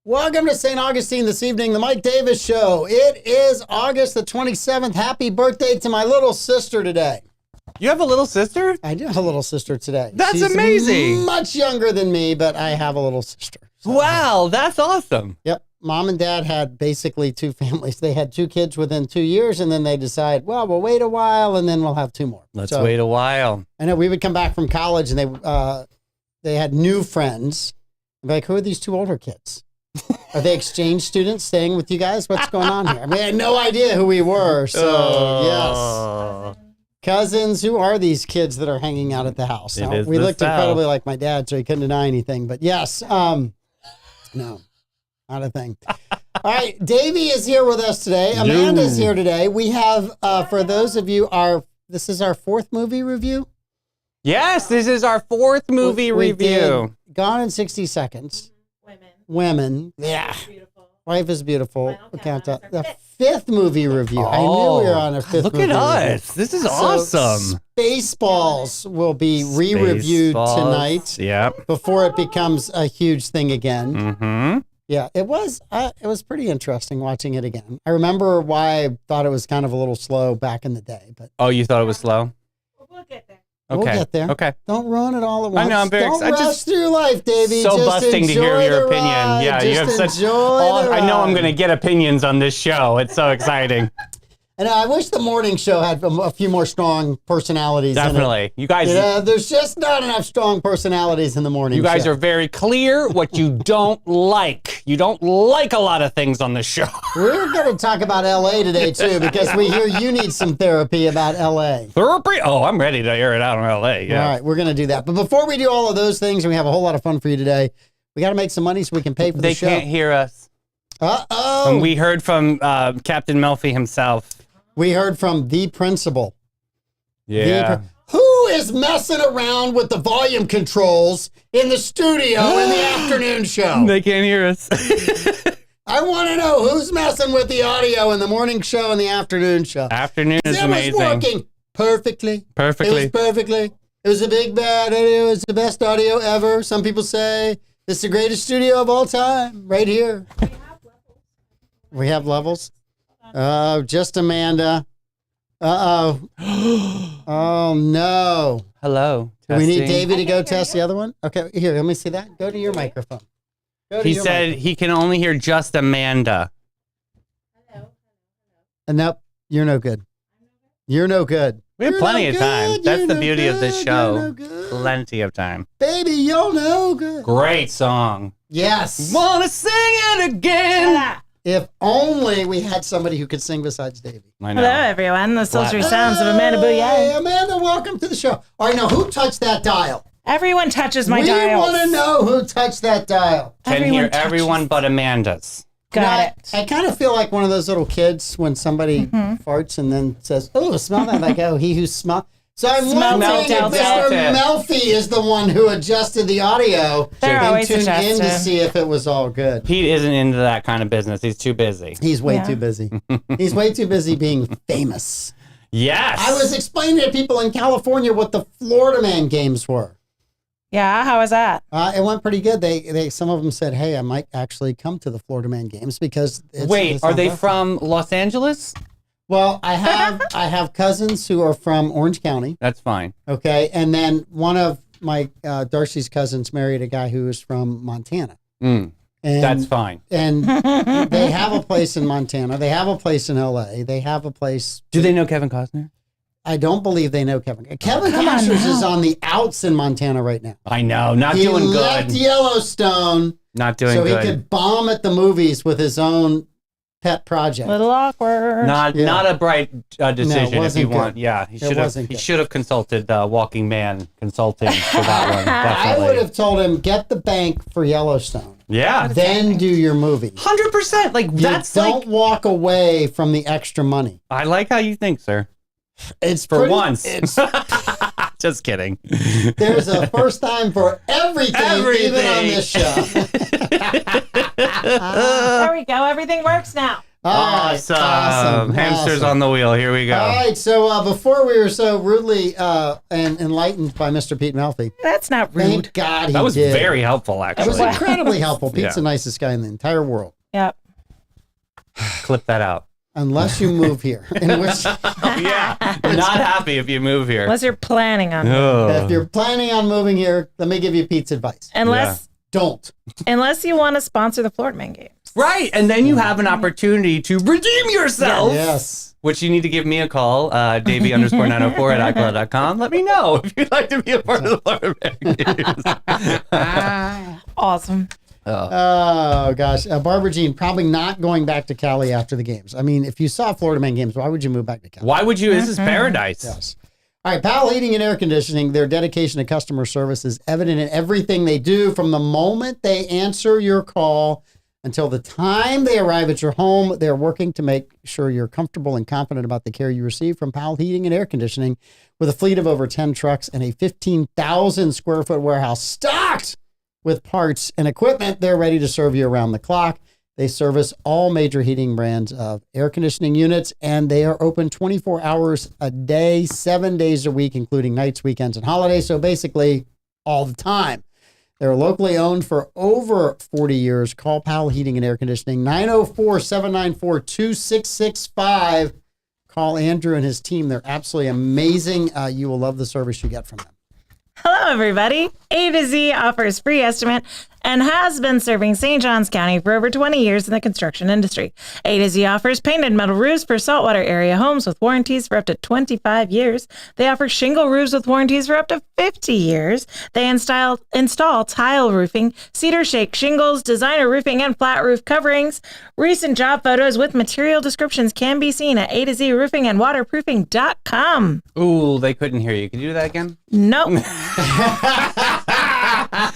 Welcome to St. Augustine this evening, the Mike Davis Show. It is August the 27th. Happy birthday to my little sister today. You have a little sister? I do have a little sister today. That's She's amazing. Much younger than me, but I have a little sister. So. Wow, that's awesome. Yep. Mom and Dad had basically two families. They had two kids within 2 years, and then they decide, well, we'll wait a while, and then we'll have two more. Let's wait a while. I know we would come back from college, and they had new friends. I'd be like, who are these two older kids? Are they exchange students staying with you guys? What's going on here? I mean, I had no idea who we were. So, yes. Cousins, who are these kids that are hanging out at the house? Now, we looked incredibly like my dad, so he couldn't deny anything. But yes, no, not a thing. All right, Davey is here with us today. Amanda's here today. We have, for those of you, this is our fourth movie review. Yes, this is our fourth movie review. Gone in 60 Seconds. Women. Yeah. Beautiful. Life is Beautiful. The fifth movie review. I knew we were on a fifth movie review. Look at us. This is awesome. Spaceballs will be re-reviewed tonight. Yeah. Before it becomes a huge thing again. Mm-hmm. Yeah, it was pretty interesting watching it again. I remember why I thought it was kind of a little slow back in the day. But oh, you thought it was slow? We'll get there. Okay. We'll get there. Okay. Don't ruin it all at once. I know, I'm very excited. Don't rush through life, Davey. So just busting to hear your opinion. Ride. Yeah, you have such. I know I'm going to get opinions on this show. It's so exciting. And I wish the morning show had a few more strong personalities. Definitely. In it. You guys. There's just not enough strong personalities in the morning show. You guys are very clear what you don't like. You don't like a lot of things on the show. We're going to talk about L.A. today, too, because we hear you need some therapy about L.A. Therapy? Oh, I'm ready to air it out on L.A. Yeah. All right, we're going to do that. But before we do all of those things, and we have a whole lot of fun for you today, we got to make some money so we can pay for the show. They can't hear us. Uh-oh. And we heard from Captain Melfi himself. We heard from the principal. Yeah. Who is messing around with the volume controls in the studio in the afternoon show? They can't hear us. I want to know who's messing with the audio in the morning show and the afternoon show. Afternoon is amazing. It was working perfectly. Perfectly. It was perfectly. It was a big bad audio. It was the best audio ever. Some people say it's the greatest studio of all time right here. We have levels. Just Amanda. Uh-oh. Oh, no. Hello. Do we need Davey to go test the other one? Okay, here, let me see that. Go to your microphone. He said he can only hear just Amanda. Hello. Nope, you're no good. You're no good. We have plenty of time. That's the beauty of this show. No Plenty of time. Baby, you're no good. Great song. Yes. Wanna sing it again. If only we had somebody who could sing besides Davey. I know. Hello, everyone. The sultry sounds of Amanda Hey, Bouillet. Amanda, welcome to the show. All right, now, who touched that dial? Everyone touches my We dials. want to know who touched that dial. Can hear everyone but Amanda's. Got it. I kind of feel like one of those little kids when somebody farts and then says, oh, smell that, like, oh, he who smell. So I'm wondering if Mr. Melfi is the one who adjusted the audio and tuned in to see if it was all good. Pete isn't into that kind of business. He's too busy. He's way too busy. He's way too busy being famous. Yes. I was explaining to people in California what the Florida Man games were. Yeah, how was that? It went pretty good. They some of them said, hey, I might actually come to the Florida Man games because Wait, are they from Los Angeles? Well, I have cousins who are from Orange County. That's fine. Okay, and then one of my Darcy's cousins married a guy who is from Montana. And that's fine. And they have a place in Montana. They have a place in L.A. They have a place. Do they know Kevin Costner? I don't believe they know Kevin. Kevin Costner is on the outs in Montana right now. I know, not doing good. He left Yellowstone. Not doing good. So he could bomb at the movies with his own pet project. Little awkward. Not a bright decision if you want. Yeah, he should have consulted Walking Man Consulting for that one. Definitely. I would have told him get the bank for Yellowstone. Yeah. Then do your movie. 100%. Like that's don't walk away from the extra money. I like how you think, sir. It's for once. Just kidding. There's a first time for everything. Even on this show. There we go. Everything works now. Awesome. Hamsters on the wheel. Here we go. All right. So before we were so rudely and enlightened by Mr. Pete Melfi. That's not rude. Thank God he did. That was very helpful, actually. That was incredibly helpful. Pete's the nicest guy in the entire world. Yep. Clip that out. Unless you move here. In which, yeah. I'm not happy if you move here. Unless you're planning on it. If you're planning on moving here, let me give you Pete's advice. Don't. Unless you want to sponsor the Florida Man games. Right. And then you have an opportunity to redeem yourself. Yes. Which you need to give me a call, Davey_904 at iCloud.com. Let me know if you'd like to be a part of the Florida Man games. Awesome. Oh, gosh. Barbara Jean, probably not going back to Cali after the games. I mean, if you saw Florida Man games, why would you move back to Cali? Why would you? This is paradise. Yes. All right, Powell Heating and Air Conditioning, their dedication to customer service is evident in everything they do from the moment they answer your call until the time they arrive at your home. They're working to make sure you're comfortable and confident about the care you receive from Powell Heating and Air Conditioning. With a fleet of over 10 trucks and a 15,000 square foot warehouse stocked with parts and equipment, they're ready to serve you around the clock. They service all major heating brands of air conditioning units, and they are open 24 hours a day, 7 days a week, including nights, weekends, and holidays. So basically all the time. They're locally owned for over 40 years. Call Powell Heating and Air Conditioning, 904-794-2665. Call Andrew and his team. They're absolutely amazing. You will love the service you get from them. Hello, everybody. A to Z offers free estimate and has been serving St. Johns County for over 20 years in the construction industry. A to Z offers painted metal roofs for saltwater area homes with warranties for up to 25 years. They offer shingle roofs with warranties for up to 50 years. They install tile roofing, cedar shake shingles, designer roofing, and flat roof coverings. Recent job photos with material descriptions can be seen at AtoZRoofingandWaterproofing.com. Ooh, they couldn't hear you. Can you do that again? Nope.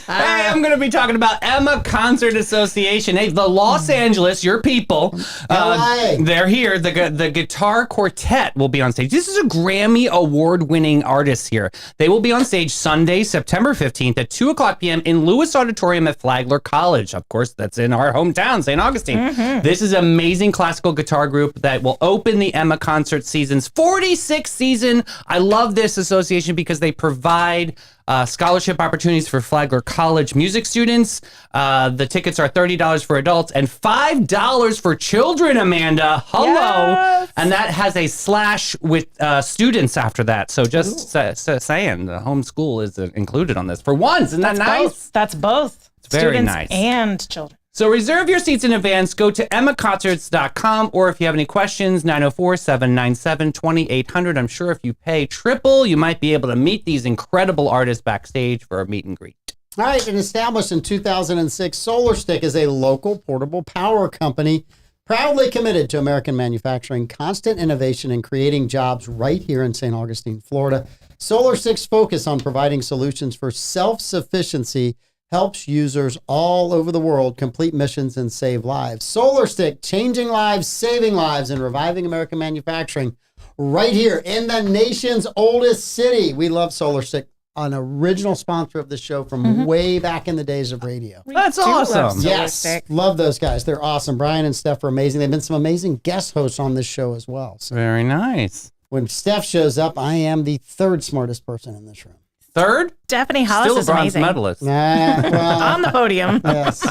Hey, I'm going to be talking about Emma Concert Association. Hey, the Los Angeles, your people, they're here. The guitar quartet will be on stage. This is a Grammy award-winning artist here. They will be on stage Sunday, September 15th at 2 o'clock p.m. in Lewis Auditorium at Flagler College. Of course, that's in our hometown, St. Augustine. Mm-hmm. This is an amazing classical guitar group that will open the Emma Concert season's 46th season. I love this association because they provide scholarship opportunities for Flagler College music students. The tickets are $30 for adults and $5 for children, Amanda. Hello. Yes. And that has a slash with students after that. So just saying, the homeschool is included on this for once. Isn't that nice? Both. That's both. It's very students nice. And children. So reserve your seats in advance. Go to emmaconcerts.com, or if you have any questions, 904-797-2800. I'm sure if you pay triple, you might be able to meet these incredible artists backstage for a meet and greet. All right, and established in 2006, SolarStick is a local portable power company proudly committed to American manufacturing, constant innovation, and creating jobs right here in St. Augustine, Florida. SolarStick's focus on providing solutions for self-sufficiency helps users all over the world complete missions and save lives. SolarStick, changing lives, saving lives, and reviving American manufacturing right here in the nation's oldest city. We love SolarStick, an original sponsor of the show from way back in the days of radio. That's awesome. Yes, love those guys. They're awesome. Brian and Steph are amazing. They've been some amazing guest hosts on this show as well. So very nice. When Steph shows up, I am the third smartest person in this room. Third? Stephanie Hollis Still is a bronze amazing. medalist. Well, on the podium. Yes.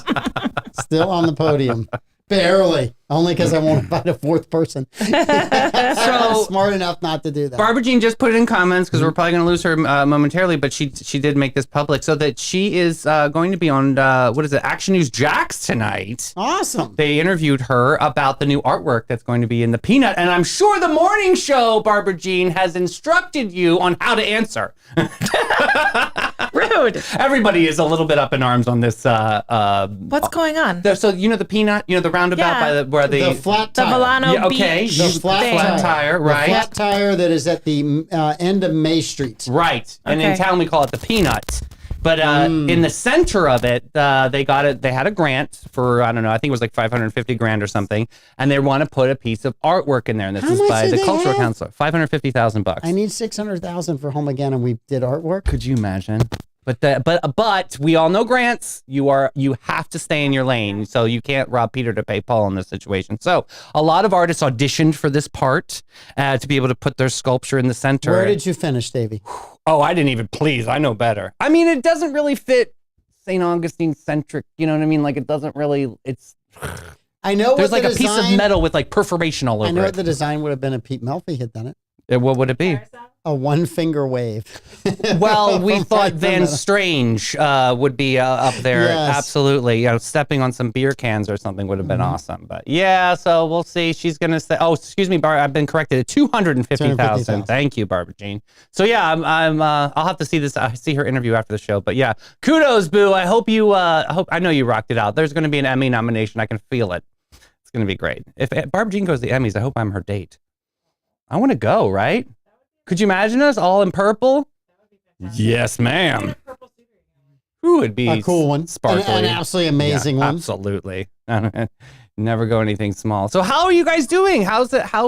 Still on the podium. Barely. Only because I won't invite a fourth person. So smart enough not to do that. Barbara Jean just put it in comments because we're probably going to lose her momentarily, but she did make this public so that she is going to be on, Action News Jax tonight. Awesome. They interviewed her about the new artwork that's going to be in the Peanut, and I'm sure the morning show, Barbara Jean, has instructed you on how to answer. Rude. Everybody is a little bit up in arms on this. What's going on? So you know the Peanut, the roundabout by the flat tire. The Volano Beach. The flat tire, right? The flat tire that is at the end of May Street. Right. And in town we call it the Peanut. But in the center of it, they had a grant for, I don't know, I think it was like $550,000 or something. And they want to put a piece of artwork in there. And this is by the cultural council. $550,000. I need $600,000 for Home Again, and we did artwork. Could you imagine? But we all know Grants. You have to stay in your lane, so you can't rob Peter to pay Paul in this situation. So a lot of artists auditioned for this part to be able to put their sculpture in the center. Where did you finish, Davey? Oh, I didn't even. Please, I know better. I mean, it doesn't really fit St. Augustine centric. You know what I mean? Like it doesn't really. It's. I know. There's like a piece of metal with like perforation all over it. I know what the design would have been if Pete Melfi had done it. What would it be? A one-finger wave. Well, we thought Van Strange would be up there. Yes. Absolutely. You know, stepping on some beer cans or something would have been awesome. But yeah, so we'll see. She's going to say, oh, excuse me, Barb, I've been corrected. 250,000. Thank you, Barbara Jean. So yeah, I'll have to see this. I see her interview after the show. But yeah, kudos, Boo. I hope I know you rocked it out. There's going to be an Emmy nomination. I can feel it. It's going to be great. If Barbara Jean goes to the Emmys, I hope I'm her date. I want to go, right? Could you imagine us all in purple? Yes, ma'am. Who would be a cool one? Sparkly. An absolutely amazing one. Absolutely. Never go anything small. So how are you guys doing? How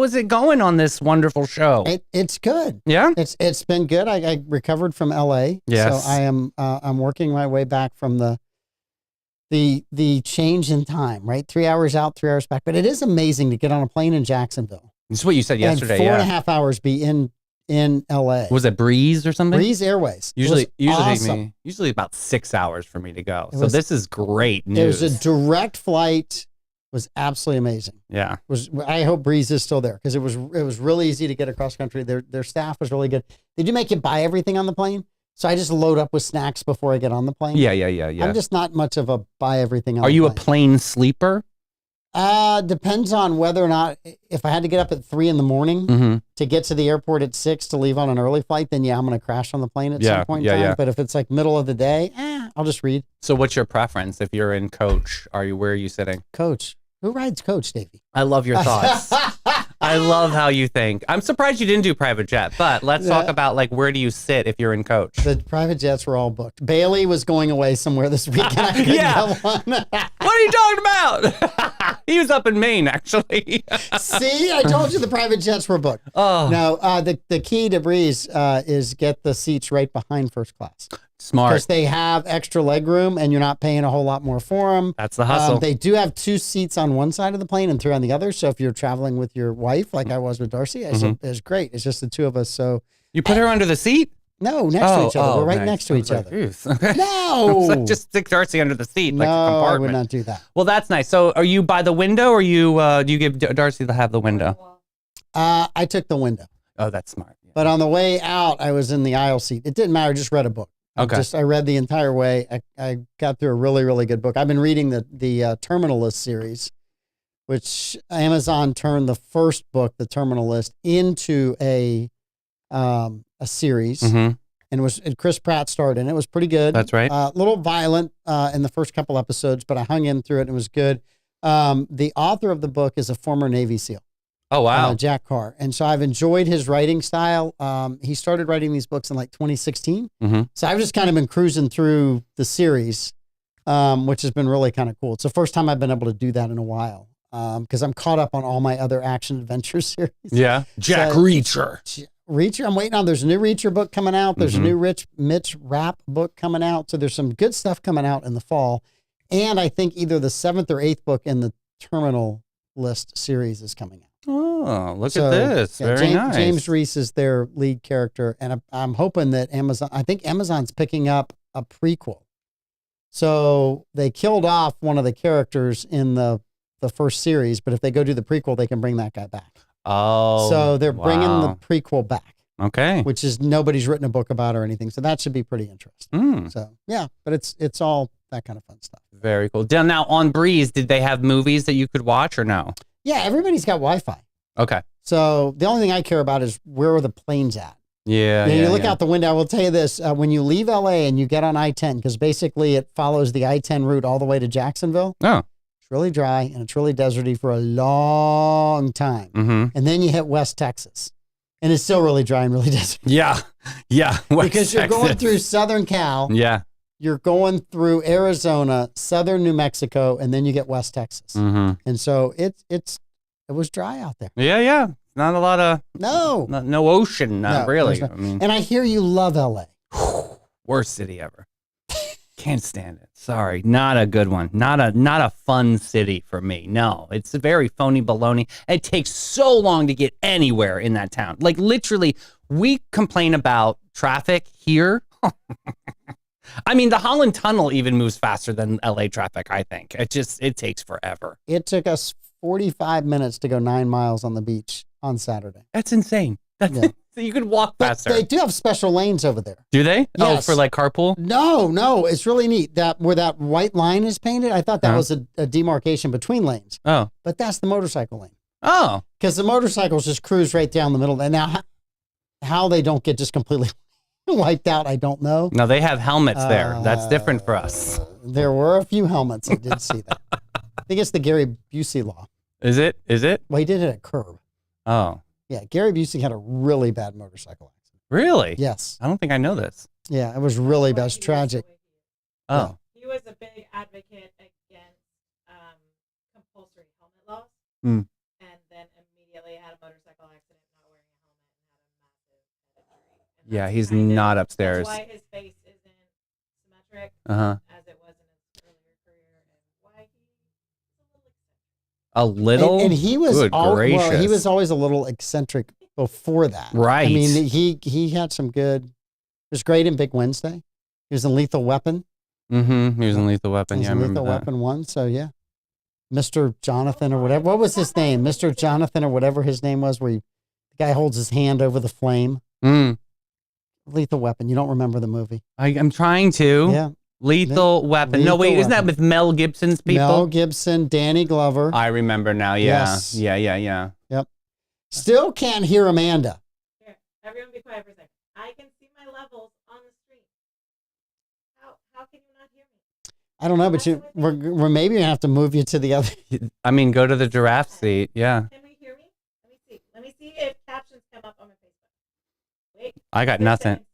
is it going on this wonderful show? It's good. Yeah? It's been good. I recovered from LA. Yes. So I'm working my way back from the change in time, right? 3 hours out, 3 hours back. But it is amazing to get on a plane in Jacksonville. This is what you said yesterday. And 4.5 hours be in LA. Was it Breeze or something? Breeze Airways. Usually awesome. usually about 6 hours for me to go. So this is great news. It was a direct flight. Was absolutely amazing. Yeah. I hope Breeze is still there because it was really easy to get across country. Their staff was really good. They do make you buy everything on the plane. So I just load up with snacks before I get on the plane. Yeah. I'm just not much of a buy everything on the plane. Are you a plane sleeper? Depends on whether or not, if I had to get up at 3 a.m. to get to the airport at 6 to leave on an early flight, then I'm going to crash on the plane at some point in time. Yeah. But if it's like middle of the day, I'll just read. So what's your preference if you're in coach? Where are you sitting? Coach. Who rides coach, Davey? I love your thoughts. I love how you think. I'm surprised you didn't do private jet, but let's talk about like where do you sit if you're in coach? The private jets were all booked. Bailey was going away somewhere this weekend. I couldn't go on. What are you talking about? He was up in Maine, actually. See, I told you the private jets were booked. Oh. No, the key to Breeze is get the seats right behind first class. Smart. Because they have extra leg room and you're not paying a whole lot more for them. That's the hustle. They do have 2 seats on one side of the plane and 3 on the other. So if you're traveling with your wife, like I was with Darcy, I said, it's great. It's just the 2 of us. So you put her under the seat? No, next to each other. We're right next to each other. Okay. No. Just stick Darcy under the seat. No, like a compartment. I would not do that. Well, that's nice. So are you by the window or do you give Darcy to have the window? I took the window. Oh, that's smart. Yeah. But on the way out, I was in the aisle seat. It didn't matter. I just read a book. Okay. I read the entire way. I got through a really, really good book. I've been reading the Terminal List series, which Amazon turned the first book, The Terminal List, into a series. And Chris Pratt starred in it. It was pretty good. That's right. A little violent in the first couple episodes, but I hung in through it and it was good. The author of the book is a former Navy SEAL. Oh, wow. Jack Carr. And so I've enjoyed his writing style. He started writing these books in like 2016. So I've just kind of been cruising through the series, which has been really kind of cool. It's the first time I've been able to do that in a while because I'm caught up on all my other action adventure series. Yeah. Jack Reacher. Reacher, I'm waiting on. There's a new Reacher book coming out. There's a new Mitch Rapp book coming out. So there's some good stuff coming out in the fall. And I think either the 7th or 8th book in the Terminal List series is coming out. Oh, look at this. Yeah, very nice. James Reese is their lead character. And I'm hoping that I think Amazon's picking up a prequel. So they killed off one of the characters in the first series, but if they go do the prequel, they can bring that guy back. Oh. So they're bringing the prequel back. Okay. Which is nobody's written a book about or anything. So that should be pretty interesting. So yeah, but it's all that kind of fun stuff. Very cool. Now on Breeze, did they have movies that you could watch or no? Yeah, everybody's got Wi-Fi. Okay. So the only thing I care about is where are the planes at? Yeah. You look out the window. I will tell you this: when you leave LA and you get on I-10, because basically it follows the I-10 route all the way to Jacksonville. Oh. It's really dry and it's really deserty for a long time. And then you hit West Texas, and it's still really dry and really deserty. Yeah. Because you're going through Southern Cal. Yeah. You're going through Arizona, Southern New Mexico, and then you get West Texas. And so it was dry out there. Yeah. Not a lot of no ocean, not really. and I hear you love LA. Worst city ever. Can't stand it. Sorry, not a good one. Not a fun city for me. No, it's a very phony baloney. It takes so long to get anywhere in that town. Like literally, we complain about traffic here. I mean, the Holland Tunnel even moves faster than LA traffic, I think. It takes forever. It took us 45 minutes to go 9 miles on the beach on Saturday. That's insane. So you could walk faster. But they do have special lanes over there. Do they? Yes. Oh, for like carpool? No, it's really neat. That where that white line is painted, I thought that was a demarcation between lanes. Oh. But that's the motorcycle lane. Oh. Because the motorcycles just cruise right down the middle. And now how they don't get just completely wiped out, I don't know. No, they have helmets there. That's different for us. There were a few helmets. I did see that. I think it's the Gary Busey law. Is it? Well, he did it at Curb. Oh. Yeah, Gary Busey had a really bad motorcycle accident. Really? Yes. I don't think I know this. Yeah, it was really bad. It's tragic. Oh. He was a big advocate against compulsory helmet laws, Mm. and then immediately had a motorcycle accident, not wearing a helmet, and had a massive head injury. And Yeah, that's he's kind of- not upstairs. That's why his face isn't symmetric Uh-huh. as it was in his earlier career, and why he's a little eccentric. A little? And he was Good gracious. well, he was always a little eccentric before that. Right. I mean, he had some good. He was great in Big Wednesday. He was in Lethal Weapon. Mm-hmm. He was in Lethal Weapon. He was Yeah, I in remember Lethal that. Weapon 1. So yeah, Mr. Jonathan or whatever. What was his name? Mr. Jonathan or whatever his name was. Where the guy holds his hand over the flame. Mm. Lethal Weapon. You don't remember the movie? I'm trying to. Yeah. Lethal Weapon. No, Lethal wait, isn't that Weapon. with Mel Gibson's people? Mel Gibson, Danny Glover. I remember now. Yeah. Yes. Yeah. Yep. Still can't hear Amanda. Here, everyone be quiet for a second. I can see my levels on the screen. How can you not hear me? I don't know, but we're maybe gonna have to move you to the other. I mean, go to the giraffe seat. Yeah. Can we hear me? Let me see. Let me see if captions come up on my Facebook. Wait. I got 30 nothing. seconds.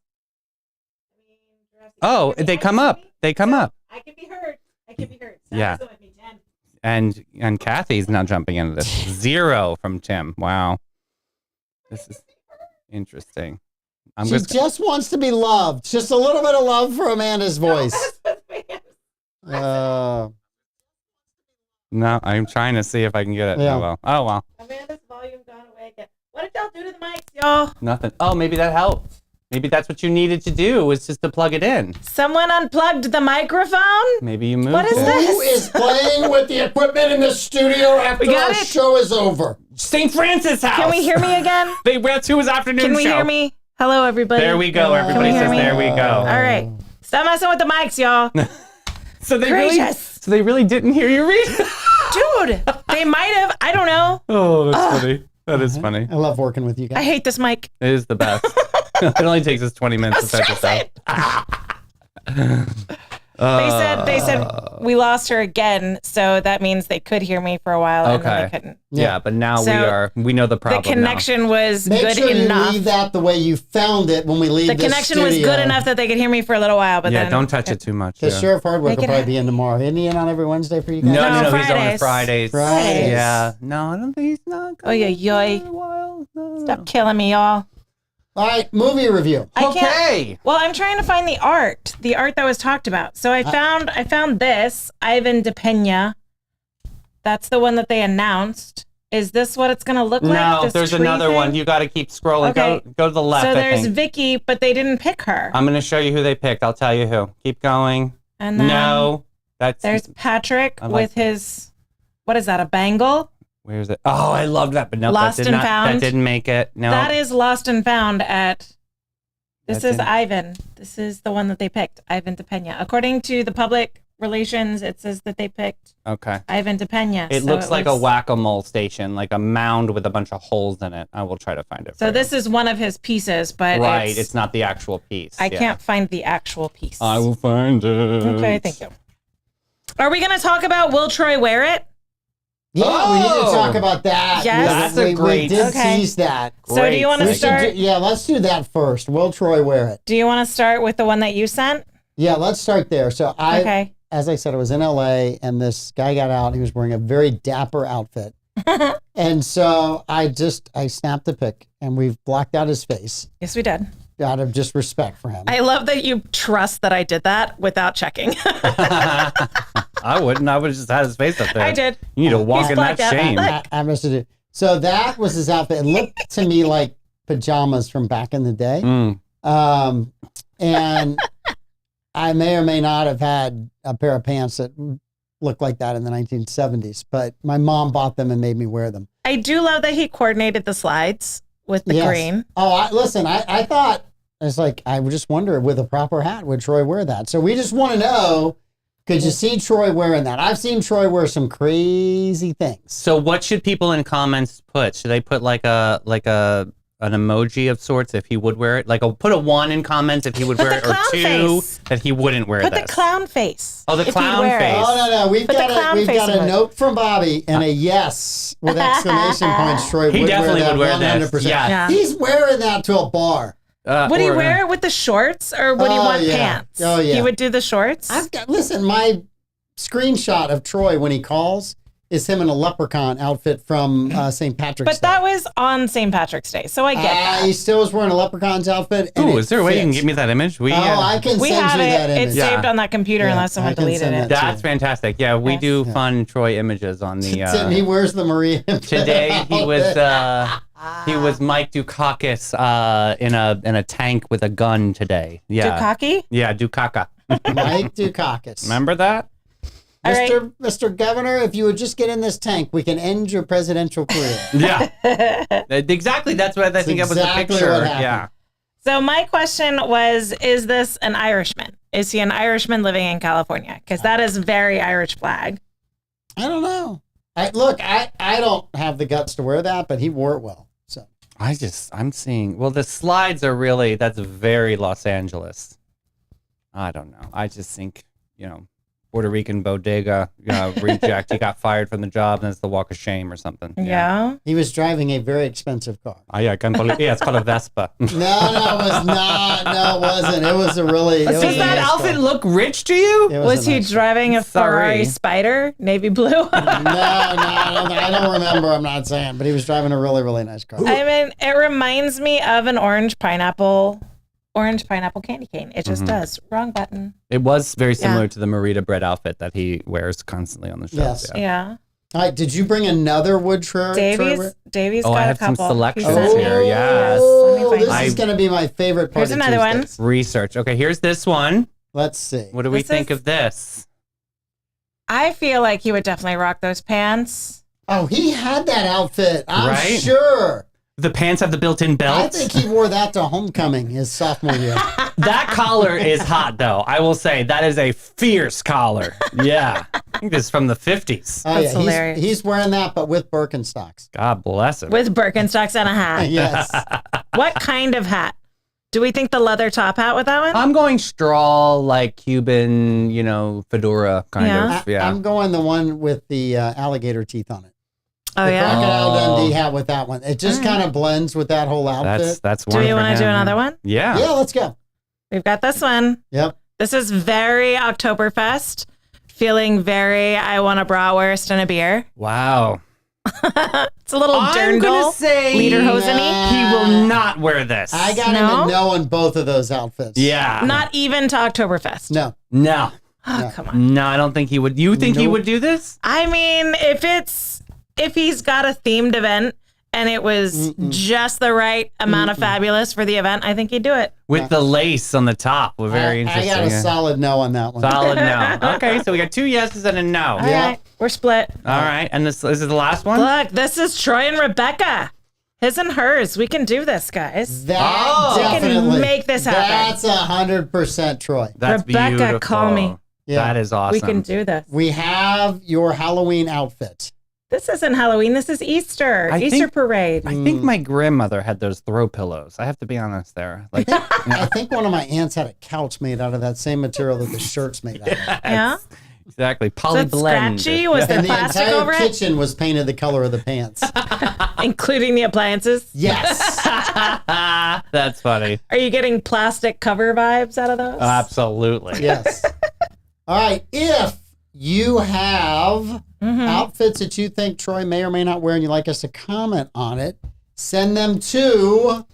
I mean, Jurassic- Oh, Can you they hear me? come I can up. hear me? They come So, up. I can be heard. Yeah. Sounds with me, Jen. And Kathy's now jumping into this. 0 from Tim. Wow. This is interesting. She just wants to be loved. Just a little bit of love for Amanda's voice. No, I'm trying to see if I can get it. Yeah. Oh well. Amanda's volume gone away again. What did y'all do to the mics, y'all? Nothing. Oh, maybe that helped. Maybe that's what you needed to do, was just to plug it in. Someone unplugged the microphone? Maybe you moved What is it. this? Who is playing with the equipment in the studio after We got our it. show is over? St. Francis House. Can we hear me again? That's who was afternoon Can we show. hear me? Hello, everybody. There we go. Everybody we hear says me? there we go. All right. Stop messing with the mics, y'all. So they Gracious. really didn't hear you read. Dude, they might have. I don't know. Oh, that's funny. That is funny. I love working with you I guys. hate this mic. It is the best. It only takes us 20 minutes to set this up. They said we lost her again, so that means they could hear me for a while and then they couldn't. Yeah, but now So, we know the problem. The connection was Make good sure enough. you leave that the way you found it when we leave The this connection was studio. good enough that they could hear me for a little while, but Yeah, then don't touch it too much. Because Yeah. Sheriff Hardwick Make will it probably happen. be in tomorrow. Isn't he in on every Wednesday for you guys? No, No, he's on Fridays. Fridays. Fridays. Yeah. No, I don't think he's not. Oh, yeah, yoy. Stop killing me, y'all. All right, movie review. I can't- Okay. Well, I'm trying to find the art that was talked about. So I found this Ivan de Pena. That's the one that they announced. Is this what it's going to look like? No, this there's tree another thing? one. You got to keep scrolling. Okay. Go to the left. So I there's think. Vicky, but they didn't pick her. I'm going to show you who they picked. I'll tell you who. Keep going. And then No, that's. there's Patrick I like with his, what is that, a bangle? Where's it? Oh, I loved that, but no, Lost that did and not. Found. That didn't make it. No. That is Lost and Found at, this That's is in- Ivan. This is the one that they picked, Ivan de Pena. According to the public relations, it says that they picked Okay. Ivan de Pena. It So looks like a was- whack-a-mole station, like a mound with a bunch of holes in it. I will try to find it. So for this you. is one of his pieces, but right. it's, It's not the actual piece. I Yeah. can't find the actual piece. I will find it. Okay, thank you. Are we going to talk about Will Troy Wear It? Yeah, we need to Oh! talk about that. Yes. That's a we great- did Okay. tease that. So do you want to We should start? yeah, let's do that first. Will Troy wear it? Do you want to start with the one that you sent? Yeah, let's start there. So Okay. as I said, I was in LA and this guy got out. He was wearing a very dapper outfit. And so I snapped a pic and we've blocked out his face. Yes, we did. out of just respect for him. I love that you trust that I did that without checking. I wouldn't. I would have just had his face up there. I did. You need to walk He's in that blacked out. shame. I must have. So that was his outfit. It looked to me like pajamas from back in the day. And I may or may not have had a pair of pants that looked like that in the 1970s, but my mom bought them and made me wear them. I do love that he coordinated the slides with the green. Oh, I thought, it's like, I would just wonder, with a proper hat, would Troy wear that? So we just want to know, could you see Troy wearing that? I've seen Troy wear some crazy things. So what should people in comments put? Should they put like an emoji of sorts if he would wear it? Like put a 1 in comments if he would wear it, or 2 that he wouldn't wear Put this. the clown face. Oh, the clown face. Oh, no. We've got a note from Bobby and a yes with exclamation points. Troy He definitely would wear that this. 100%. Yeah. He's wearing that to a bar. Would he wear it with the shorts, or would he want yeah. pants? Oh, yeah. He would do the shorts? Listen, my screenshot of Troy when he calls is him in a leprechaun outfit from St. Patrick's Day. But that was on St. Patrick's Day, so I get that. He still was wearing a leprechaun's outfit. And is there a way you can give me that image? I can We send have you it. that image. It's saved on that computer unless someone deleted it. That's fantastic. Yeah, we do fun Troy images on the. He wears the Maria. Today he was Mike Dukakis in a tank with a gun today. Yeah. Dukaki? Yeah, Dukaka. Mike Dukakis. Remember that? Mr. Governor, if you would just get in this tank, we can end your presidential career. Yeah. Exactly. That's what I think that was the picture. Yeah. So my question was, is this an Irishman? Is he an Irishman living in California? Because that is very Irish flag. I don't know. I don't have the guts to wear that, but he wore it well. So I'm seeing, the slides are that's very Los Angeles. I don't know. I just think, Puerto Rican bodega reject. He got fired from the job, and it's the walk of shame or something. Yeah. He was driving a very expensive car. I can't believe. Yeah, it's called a Vespa. No, it was not. No, it wasn't. It was a really. Does that outfit look rich to you? Was he driving a Ferrari Spider, navy blue? No, I don't remember. I'm not saying, but he was driving a really, really nice car. I mean, it reminds me of an orange pineapple candy cane. It just does. Wrong button. It was very similar to the Marita bread outfit that he wears constantly on the show. Yes. Yeah. All right. Did you bring another wood tray? Davy's got I a have couple. some selections here. Yes. This is going to be my favorite part. Here's another one. Research. Okay, here's this one. Let's see. What do we think of this? I feel like he would definitely rock those pants. Oh, he had that outfit. I'm right? sure. The pants have the built-in belt. I think he wore that to homecoming his sophomore year. That collar is hot, though. I will say that is a fierce collar. Yeah, I think this is from the 50s. Oh, That's hilarious. He's wearing that, but with Birkenstocks. God bless him. With Birkenstocks and a hat. Yes. What kind of hat? Do we think the leather top hat with that one? I'm going straw, like Cuban, fedora kind of. Yeah. I'm going the one with the alligator teeth on it. Oh, the yeah? Crocodile Dundee hat with that one. It just kind of blends with that whole outfit. That's one. Do you want to do another one? Yeah. Yeah, let's go. We've got this one. Yep. This is very Oktoberfest. Feeling very, I want a bratwurst and a beer. Wow. It's a little I'm dirndl, gonna say lederhosen-y. he will not wear this. I got him a no on both of those outfits. Yeah. Not even to Oktoberfest. No. No. Oh, come on. No, I don't think he would. You think he would do this? I mean, if he's got a themed event and it was just the right amount of fabulous for the event, I think he'd do it. With the lace on the top. We're very interesting. I got a solid no on that one. Solid no. Okay, so we got 2 yeses and a no. All right, we're split. All right, and this is the last one? Look, this is Troy and Rebecca. His and hers. We can do this, guys. That we definitely. can make this happen. That's 100% Troy. That's Rebecca, beautiful. call me. Yeah. That is awesome. We can do this. We have your Halloween outfit. This isn't Halloween. This is Easter. Easter parade. I think my grandmother had those throw pillows. I have to be honest there. Like, I think one of my aunts had a couch made out of that same material that the shirt's made out of. Yeah. Exactly. Was it Polyblend. scratchy? Was there And the plastic entire over it? kitchen was painted the color of the pants. Including the appliances? Yes. That's funny. Are you getting plastic cover vibes out of those? Absolutely. Yes. All right. If you have outfits that you think Troy may or may not wear and you'd like us to comment on it, send them to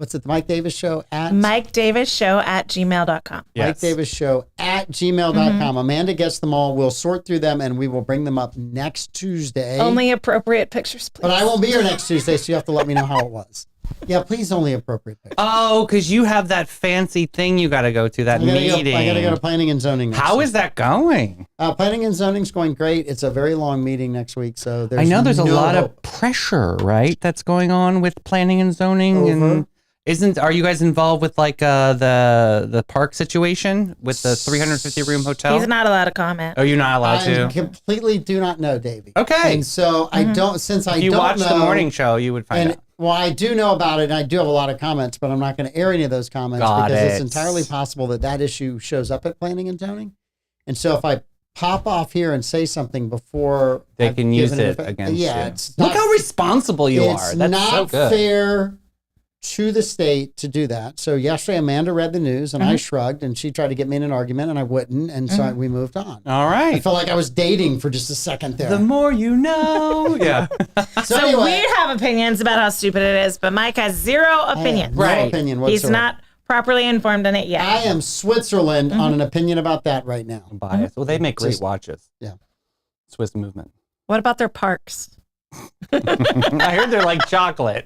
what's it? The Mike Davis Show at MikeDavisShow@gmail.com. Yes. Mike Davis Show @gmail.com. Amanda gets them all. We'll sort through them and we will bring them up next Tuesday. Only appropriate pictures, please. But I won't be here next Tuesday, so you have to let me know how it was. Yeah, please only appropriate pictures. Oh, because you have that fancy thing you got to go to, that meeting. I got to go to planning and zoning next How week. is that going? Planning and zoning's going great. It's a very long meeting next week, so there's I know there's no a lot hope. of pressure, right? That's going on with planning and zoning. Over. And are you guys involved with like the park situation with the 350 room hotel? He's not allowed to comment. Oh, you're not allowed I to? completely do not know, Davey. Okay. And so I don't, since I If you don't watch know. the morning show, you would find And out. well, I do know about it, and I do have a lot of comments, but I'm not going to air any of those comments Got because it's it. entirely possible that issue shows up at planning and zoning. And so if I pop off here and say something before They I've can use given it against you. it's Look not, how responsible you it's are. That's not so good. fair to the state to do that. So yesterday, Amanda read the news, and I shrugged, and she tried to get me in an argument, and I wouldn't, and so we moved on. All I right. felt like I was dating for just a second there. The more you know. Yeah. so So anyway, we have opinions about how stupid it is, but Mike has zero opinion. no Right. opinion whatsoever. He's not properly informed on it yet. I am Switzerland on an opinion about that right now. Bias. Well, they make great Just- watches. Yeah. Swiss movement. What about their parks? I heard they're like chocolate.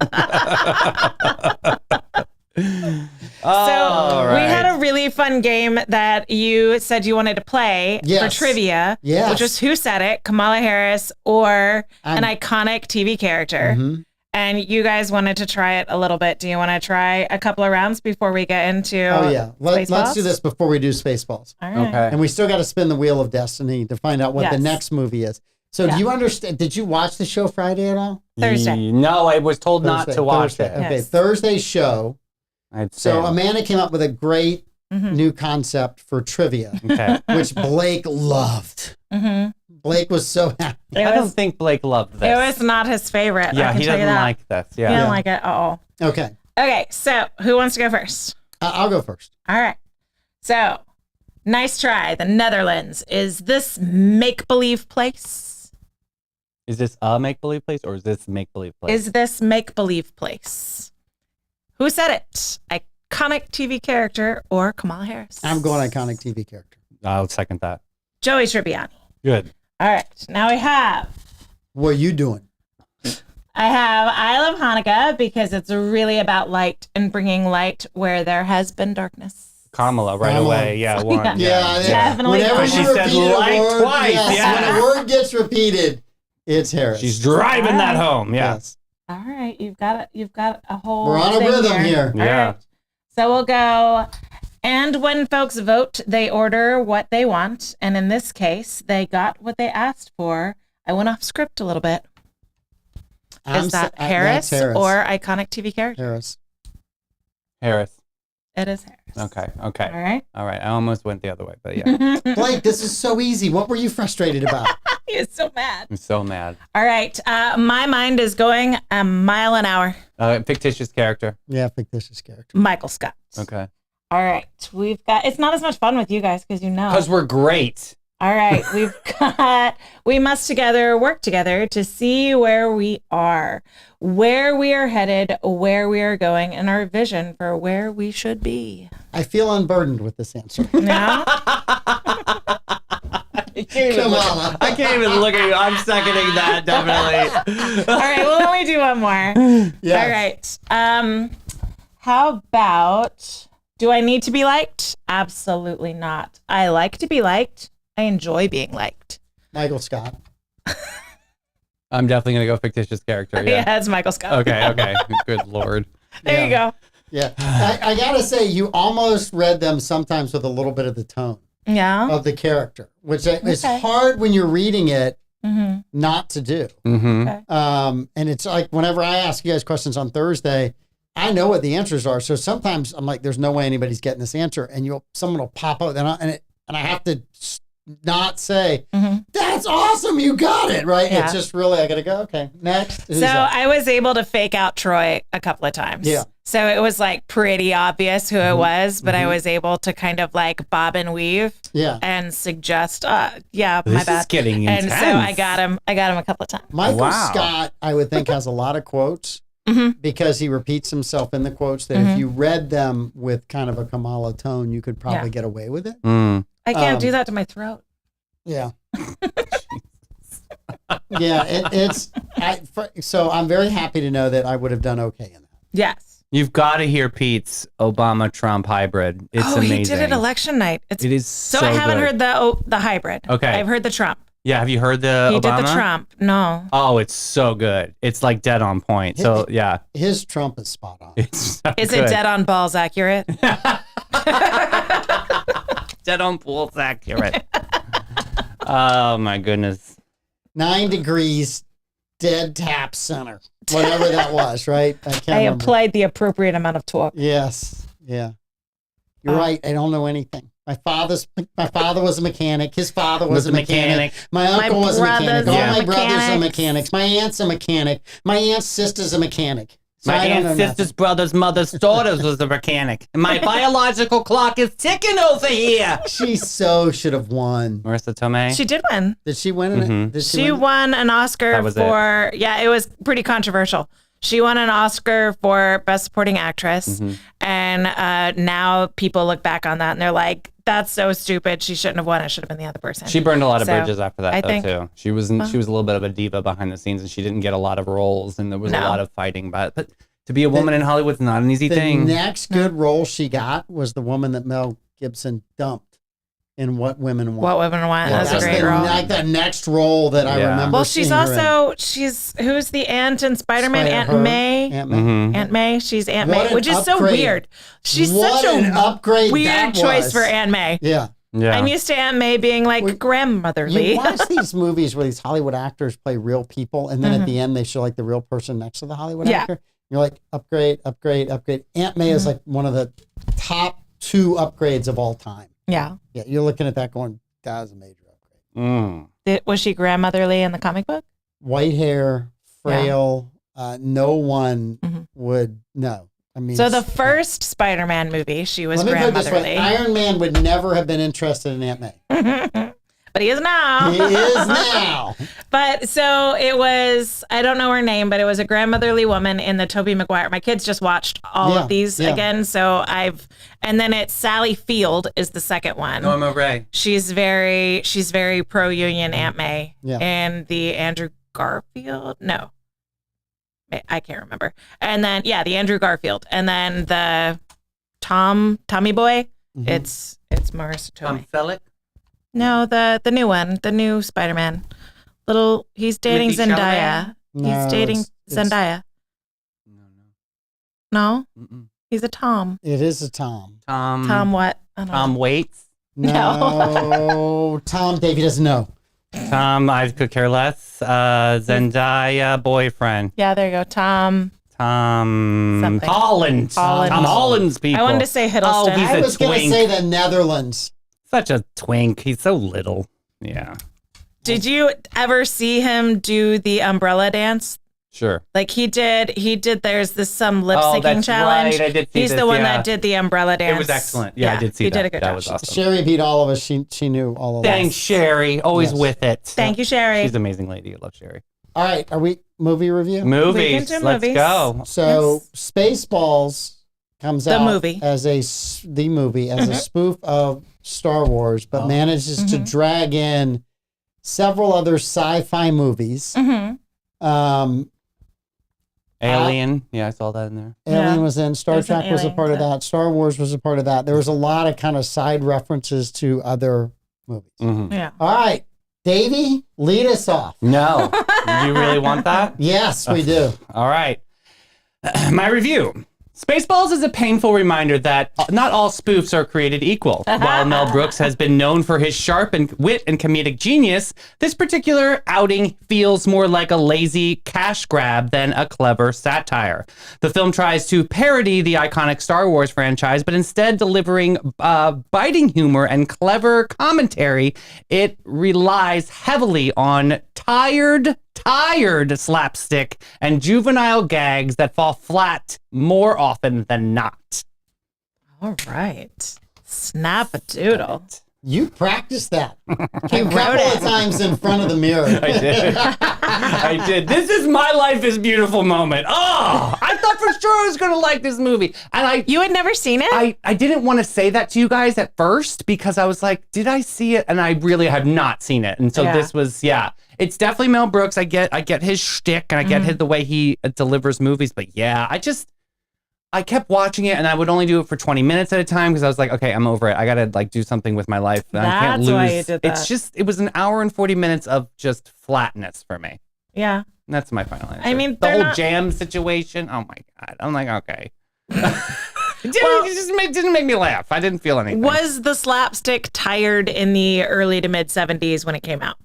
So we had a really fun game that you said you wanted to play Yes. for trivia, Yes. which was Who Said It, Kamala Harris, or an iconic TV character. Mhm. And you guys wanted to try it a little bit. Do you want to try a couple of rounds before we get into Oh, yeah. Let's Spaceballs? do this before we do Spaceballs. All right. Okay. And we still got to spin the Wheel of Destiny to find out what the Yes. next movie is. So do you understand? Did you watch the show Friday at all? Thursday. No, I was told not to watch Thursday. it. Okay, Yes. Thursday's show. I'd So say. Amanda came up with a great new concept for trivia, Okay. which Blake loved. Mm-hmm. Blake was so happy. It I don't was, think Blake loved this. it was not his favorite. I Yeah, can he tell you doesn't that. like this. He Yeah. didn't like it at all. Okay, Okay, so who wants to go first? I'll go first. All right. So, nice try. The Netherlands. Is this make-believe place? Is this a make-believe place or is this make-believe place? Is this make-believe place? Who said it? Iconic TV character or Kamala Harris? I'm going iconic TV character. I'll second that. Joey Tribbiani. Good. All right. Now we have What are you doing? I Love Hanukkah because it's really about light and bringing light where there has been darkness. Kamala right Kamala. away. Yeah, one. Yeah. Definitely Whenever Kamala. you She said repeat a like word, twice, yes, yeah. when a word gets repeated, it's Harris. She's driving that home. Yeah. Yes. All right. You've got a whole We're on a thing rhythm here. All Yeah. right. So we'll go. And when folks vote, they order what they want. And in this case, they got what they asked for. I went off script a little bit. Is that that's Harris, Harris. or iconic TV character? Harris? Harris. It is Harris. Okay. Okay. All right. All right. I almost went the other way, but yeah. Blake, this is so easy. What were you frustrated about? He is so mad. I'm so mad. All right. My mind is going a mile an hour. Fictitious character. Yeah, fictitious character. Michael Scott. Okay. All right. We've got, it's not as much fun with you guys because you know. Because we're great. All right. We must together work together to see where we are, where we are headed, where we are going, and our vision for where we should be. I feel unburdened with this answer. Now, Come on. I can't even look at you. I'm seconding that, definitely. all right. We'll only do one more. Yes. All right. How about, do I need to be liked? Absolutely not. I like to be liked. I enjoy being liked. Michael Scott. I'm definitely going to go fictitious character. Yeah. Yeah, it's Michael Scott. Okay. Good Lord. There you go. Yeah. I got to say, you almost read them sometimes with a little bit of the tone Yeah. of the character, which is Okay. hard when you're reading it Mm-hmm. not to do. Mm-hmm. And it's like whenever I ask you guys questions on Thursday, I know what the answers are. So sometimes I'm like, there's no way anybody's getting this answer. And someone will pop out and I have to not say, that's awesome, you got it, right? Yeah. It's just really, I got to go, okay, next. Who's So up? I was able to fake out Troy a couple of times. Yeah. So it was like pretty obvious who it was, but I was able to kind of like bob and weave Yeah. and suggest, yeah, my This bad. is getting and intense. so I got him a couple of times. Michael Wow. Scott, I would think, has a lot of quotes. because he repeats himself in the quotes that if you read them with kind of a Kamala tone, you could probably get away with it. Mm. I can't do that to my throat. Yeah. So I'm very happy to know that I would have done okay in that. Yes. You've got to hear Pete's Obama-Trump hybrid. It's amazing. He did it election night. It is so I haven't good. heard the hybrid. Okay. I've heard the Trump. Yeah, have you heard the He Obama? did the Trump. No. Oh, it's so good. It's like dead on point. So, yeah. His Trump is spot on. It's so Is good. it dead on balls accurate? Dead on balls accurate. Oh, my goodness. 9 degrees, dead tap center. Whatever that was, right? I applied the appropriate amount of torque. Yes. Yeah. You're right. I don't know anything. My father was a mechanic. His father was a mechanic. My uncle was a mechanic. All my brothers are mechanics. My aunt's a mechanic. My aunt's sister's a mechanic. So my aunt's sister's brother's mother's daughter's was a mechanic. And my biological clock is ticking over here. She so should have won. Marissa Tomei? She did win. Did she win it? Did She won an Oscar for, it was pretty controversial. She won an Oscar for Best Supporting Actress. And now people look back on that and they're like, that's so stupid. She shouldn't have won. It should have been the other person. She burned a lot of bridges after that, I though, think, too. She was a little bit of a diva behind the scenes, and she didn't get a lot of roles, and there was a lot of fighting. But to be a woman in Hollywood is not an easy thing. The next good role she got was the woman that Mel Gibson dumped in What Women Want. What Women Want. Yeah, That's a great role. Like the next role that I remember. Well, she's who's the aunt in Spider-Man? Aunt May. Aunt May. She's Aunt May, which is so weird. She's such a weird choice for Aunt May. Yeah. I'm used to Aunt May being like grandmotherly. You watch these movies where these Hollywood actors play real people, and then at the end they show like the real person next to the Hollywood actor. You're like, upgrade, upgrade, upgrade. Aunt May is like one of the top 2 upgrades of all time. Yeah. Yeah, you're looking at that going, that was a major upgrade. Was she grandmotherly in the comic book? White hair, frail. No one would know. I mean, so the first Spider-Man movie, she was grandmotherly. Iron Man would never have been interested in Aunt May. But he is now. He is now. But so it was, I don't know her name, but it was a grandmotherly woman in the Tobey Maguire. My kids just watched all of these again. So and then it's Sally Field is the second one. Norma Ray. She's very pro-union Aunt May. Yeah. And the Andrew Garfield. No. I can't remember. And then, the Andrew Garfield. And then the Tommy Boy. It's Marissa Tomei. Tom Selleck? No, the new one, the new Spider-Man. He's dating Timothy Zendaya. No, He's dating Zendaya. No? He's a Tom. It is a Tom. Tom what? I don't Tom know. Waits? No. Tom, Davey doesn't know. Tom, I could care less. Zendaya boyfriend. Yeah, there you go. Tom something. Holland. Tom Holland's people. I wanted to say Hiddleston. Oh, he's I was going to twink. say the Netherlands. Such a twink. He's so little. Yeah. Did you ever see him do the umbrella dance? Sure. Like he did, there's some lip syncing that's challenge. right. I did see He's this, the one that did the umbrella dance. It was excellent. Yeah, I did see that. He did a good that job. was awesome. Sherry beat all of us. She knew all of that. Thanks, Sherry. Always with it. Thank you, Sherry. She's an amazing lady. I love Sherry. All right. Are we movie review? Movies. do Let's movies. go. So Spaceballs comes out movie. as a spoof of Star Wars, but manages to drag in several other sci-fi movies. Alien. Yeah, I saw that in there. Alien was in. Star There's an Trek was a Alien part of clip. that. Star Wars was a part of that. There was a lot of kind of side references to other movies. Yeah. All right. Davey, lead us off. No. You really want that? Yes, we do. All right. My review. Spaceballs is a painful reminder that not all spoofs are created equal. While Mel Brooks has been known for his sharp wit and comedic genius, this particular outing feels more like a lazy cash grab than a clever satire. The film tries to parody the iconic Star Wars franchise, but instead delivering biting humor and clever commentary, it relies heavily on tired slapstick and juvenile gags that fall flat more often than not. All right. Snap-a-doodle. You practiced that a couple of times in front of the mirror. I did. I did. This is my life is beautiful moment. Oh, I thought for sure I was going to like this movie. And You had never seen it? I didn't want to say that to you guys at first because I was like, did I see it? And I really have not seen it. And so this was, it's definitely Mel Brooks. I get his shtick and I get the way he delivers movies. But I kept watching it and I would only do it for 20 minutes at a time because I was like, okay, I'm over it. I got to like do something with my life. And I can't lose. Why you did that. It was an hour and 40 minutes of just flatness for me. Yeah. And that's my final answer. I mean, the whole jam situation. Oh my God. I'm like, okay. It didn't make me laugh. I didn't feel anything. Was the slapstick tired in the early to mid 70s when it came out?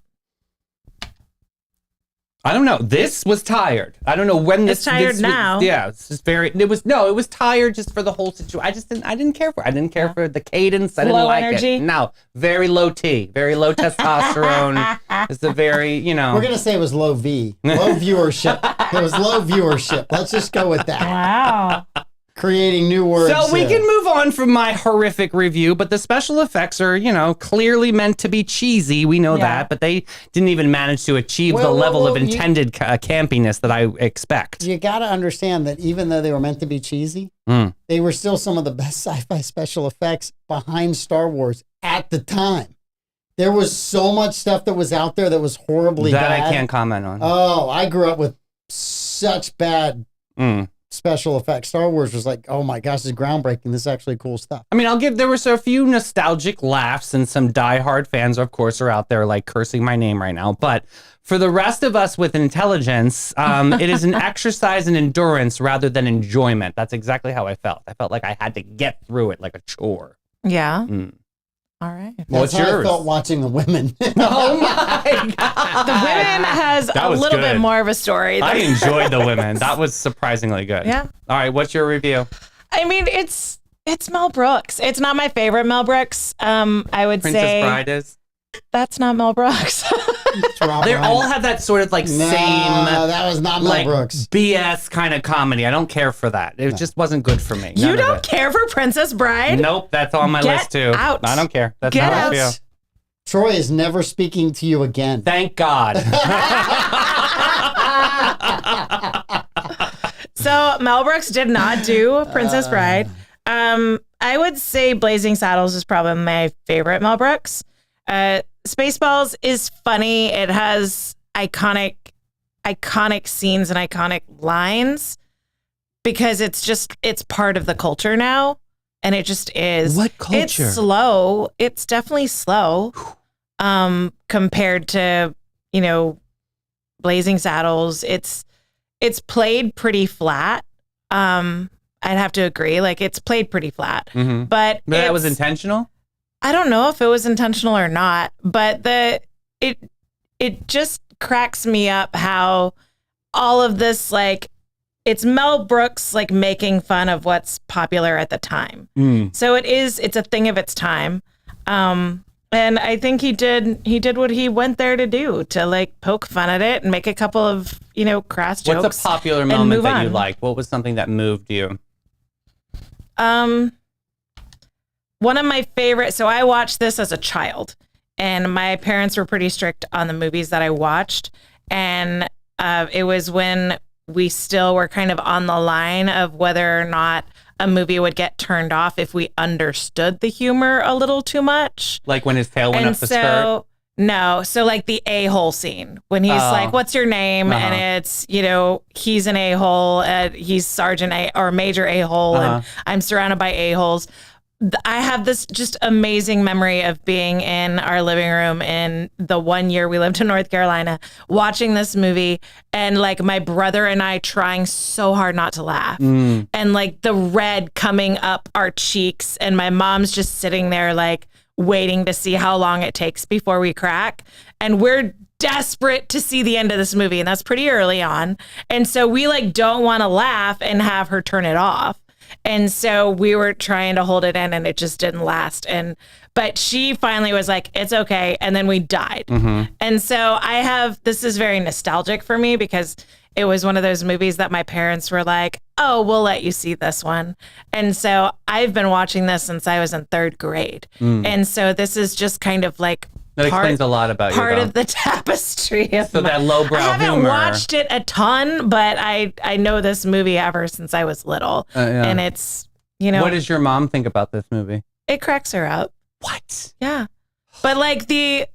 I don't know. This was tired. I don't know when this. It's tired now. It's just very. It was tired just for the whole situation. I didn't care for it. I didn't care for the cadence. I didn't low like energy. it. No, very low T, very low testosterone. It's a very, We're gonna say it was low V, low viewership. It was low viewership. Let's just go with that. Wow. Creating new words. So we can move on from my horrific review, but the special effects are, clearly meant to be cheesy. We know that, but they didn't even manage to achieve the level of intended campiness that I expect. You got to understand that even though they were meant to be cheesy, they were still some of the best sci-fi special effects behind Star Wars at the time. There was so much stuff that was out there that was horribly bad. That I can't comment on. Oh, I grew up with such bad special effects. Star Wars was like, oh my gosh, this is groundbreaking. This is actually cool stuff. I mean, there were a few nostalgic laughs and some diehard fans, of course, are out there like cursing my name right now. But for the rest of us with intelligence, it is an exercise in endurance rather than enjoyment. That's exactly how I felt. I felt like I had to get through it like a chore. Yeah. All right. That's how I felt watching the women. Oh my God. The women has a little bit more of a story. I enjoyed the women. That was surprisingly good. Yeah. All right. What's your review? I mean, it's Mel Brooks. It's not my favorite Mel Brooks. I would Princess say Bride is. That's not Mel Brooks. They all have that sort of like same. That was not Mel Brooks. BS kind of comedy. I don't care for that. It just wasn't good for me. You don't care for Princess Bride? Nope, that's on my list too. Out. I don't care. That's Get how out. I feel. Troy is never speaking to you again. Thank God. So Mel Brooks did not do Princess Bride. I would say Blazing Saddles is probably my favorite Mel Brooks. Spaceballs is funny. It has iconic scenes and iconic lines because it's part of the culture now, and it just is. What culture? It's slow. It's definitely slow compared to, Blazing Saddles. It's played pretty flat. I'd have to agree. Like, it's played pretty flat. Mm-hmm. But that was intentional? I don't know if it was intentional or not, but it just cracks me up how all of this, like, it's Mel Brooks, like, making fun of what's popular at the time. So it's a thing of its time. And I think he did what he went there to do, to like poke fun at it and make a couple of, crass jokes. What's a popular moment that you liked? What was something that moved you? One of my favorite, so I watched this as a child, and my parents were pretty strict on the movies that I watched. And it was when we still were kind of on the line of whether or not a movie would get turned off if we understood the humor a little too much. Like when his tail went up the skirt? No. So like the a-hole scene when he's like, what's your name? And it's, he's an a-hole. He's Sergeant A or Major A-hole. And I'm surrounded by a-holes. I have this just amazing memory of being in our living room in the 1 year we lived in North Carolina, watching this movie, and like my brother and I trying so hard not to laugh, and like the red coming up our cheeks, and my mom's just sitting there like waiting to see how long it takes before we crack. And we're desperate to see the end of this movie, and that's pretty early on. And so we like don't want to laugh and have her turn it off. And so we were trying to hold it in, and it just didn't last. But she finally was like, it's okay. And then we died. And so this is very nostalgic for me because it was one of those movies that my parents were like, oh, we'll let you see this one. And so I've been watching this since I was in third grade. And so this is just kind of like That explains a lot about you. Part of the tapestry. So that lowbrow humor. I haven't watched it a ton, but I know this movie ever since I was little. And it's, What does your mom think about this movie? It cracks her up. What? Yeah. But like the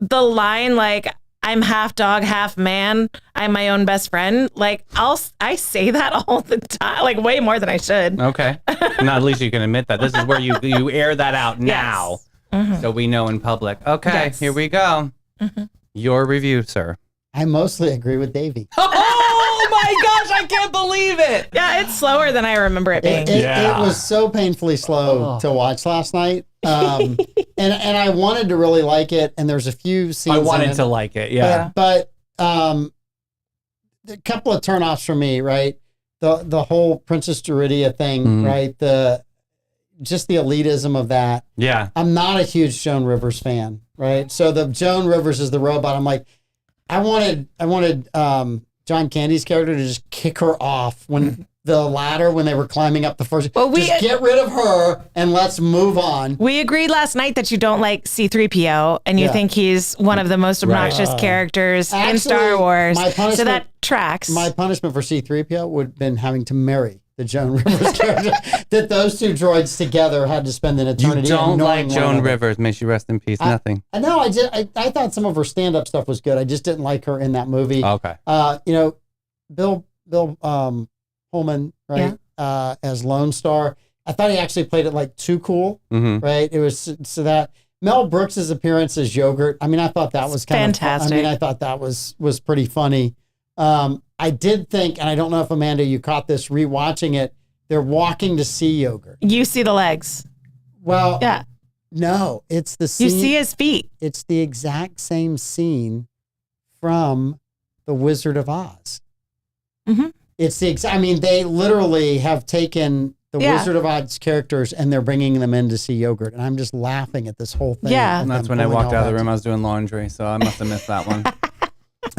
line, like, I'm half dog, half man. I'm my own best friend. Like I say that all the time, like way more than I should. Okay. Not at least you can admit that. This is where you air that out now. Yes. So we know in public. Okay, Here we go. Your review, sir. I mostly agree with Davey. Oh my gosh, I can't believe it. Yeah, it's slower than I remember it being. It was so painfully slow to watch last night. And I wanted to really like it. And there's a few scenes. I wanted to like it, yeah. But a couple of turnoffs for me, right? The whole Princess Duridia thing, right? Just the elitism of that. Yeah. I'm not a huge Joan Rivers fan, right? So the Joan Rivers is the robot. I'm like, I wanted John Candy's character to just kick her off when the ladder, when they were climbing up the first. Well, just get rid of her and let's move on. We agreed last night that you don't like C-3PO and you think he's one of the most obnoxious characters in Star Wars. So that tracks. My punishment for C-3PO would have been having to marry the Joan Rivers character. That those two droids together had to spend an eternity. You don't like Joan Rivers. May she rest in peace. Nothing. No, I thought some of her stand-up stuff was good. I just didn't like her in that movie. Okay. Bill Pullman, right? Yeah. As Lone Star. I thought he actually played it like too cool, right? It was so that Mel Brooks's appearance as Yogurt. I mean, I thought that was kind fantastic. I mean, I thought that was pretty funny. I did think, and I don't know if Amanda, you caught this rewatching it. They're walking to see Yogurt. You see the legs. Well, no, it's the scene. You see his feet. It's the exact same scene from The Wizard of Oz. It's the exact. I mean, they literally have taken the Wizard of Oz characters and they're bringing them in to see Yogurt, and I'm just laughing at this whole thing. Yeah, and that's when I walked out of the room. I was doing laundry, so I must have missed that one.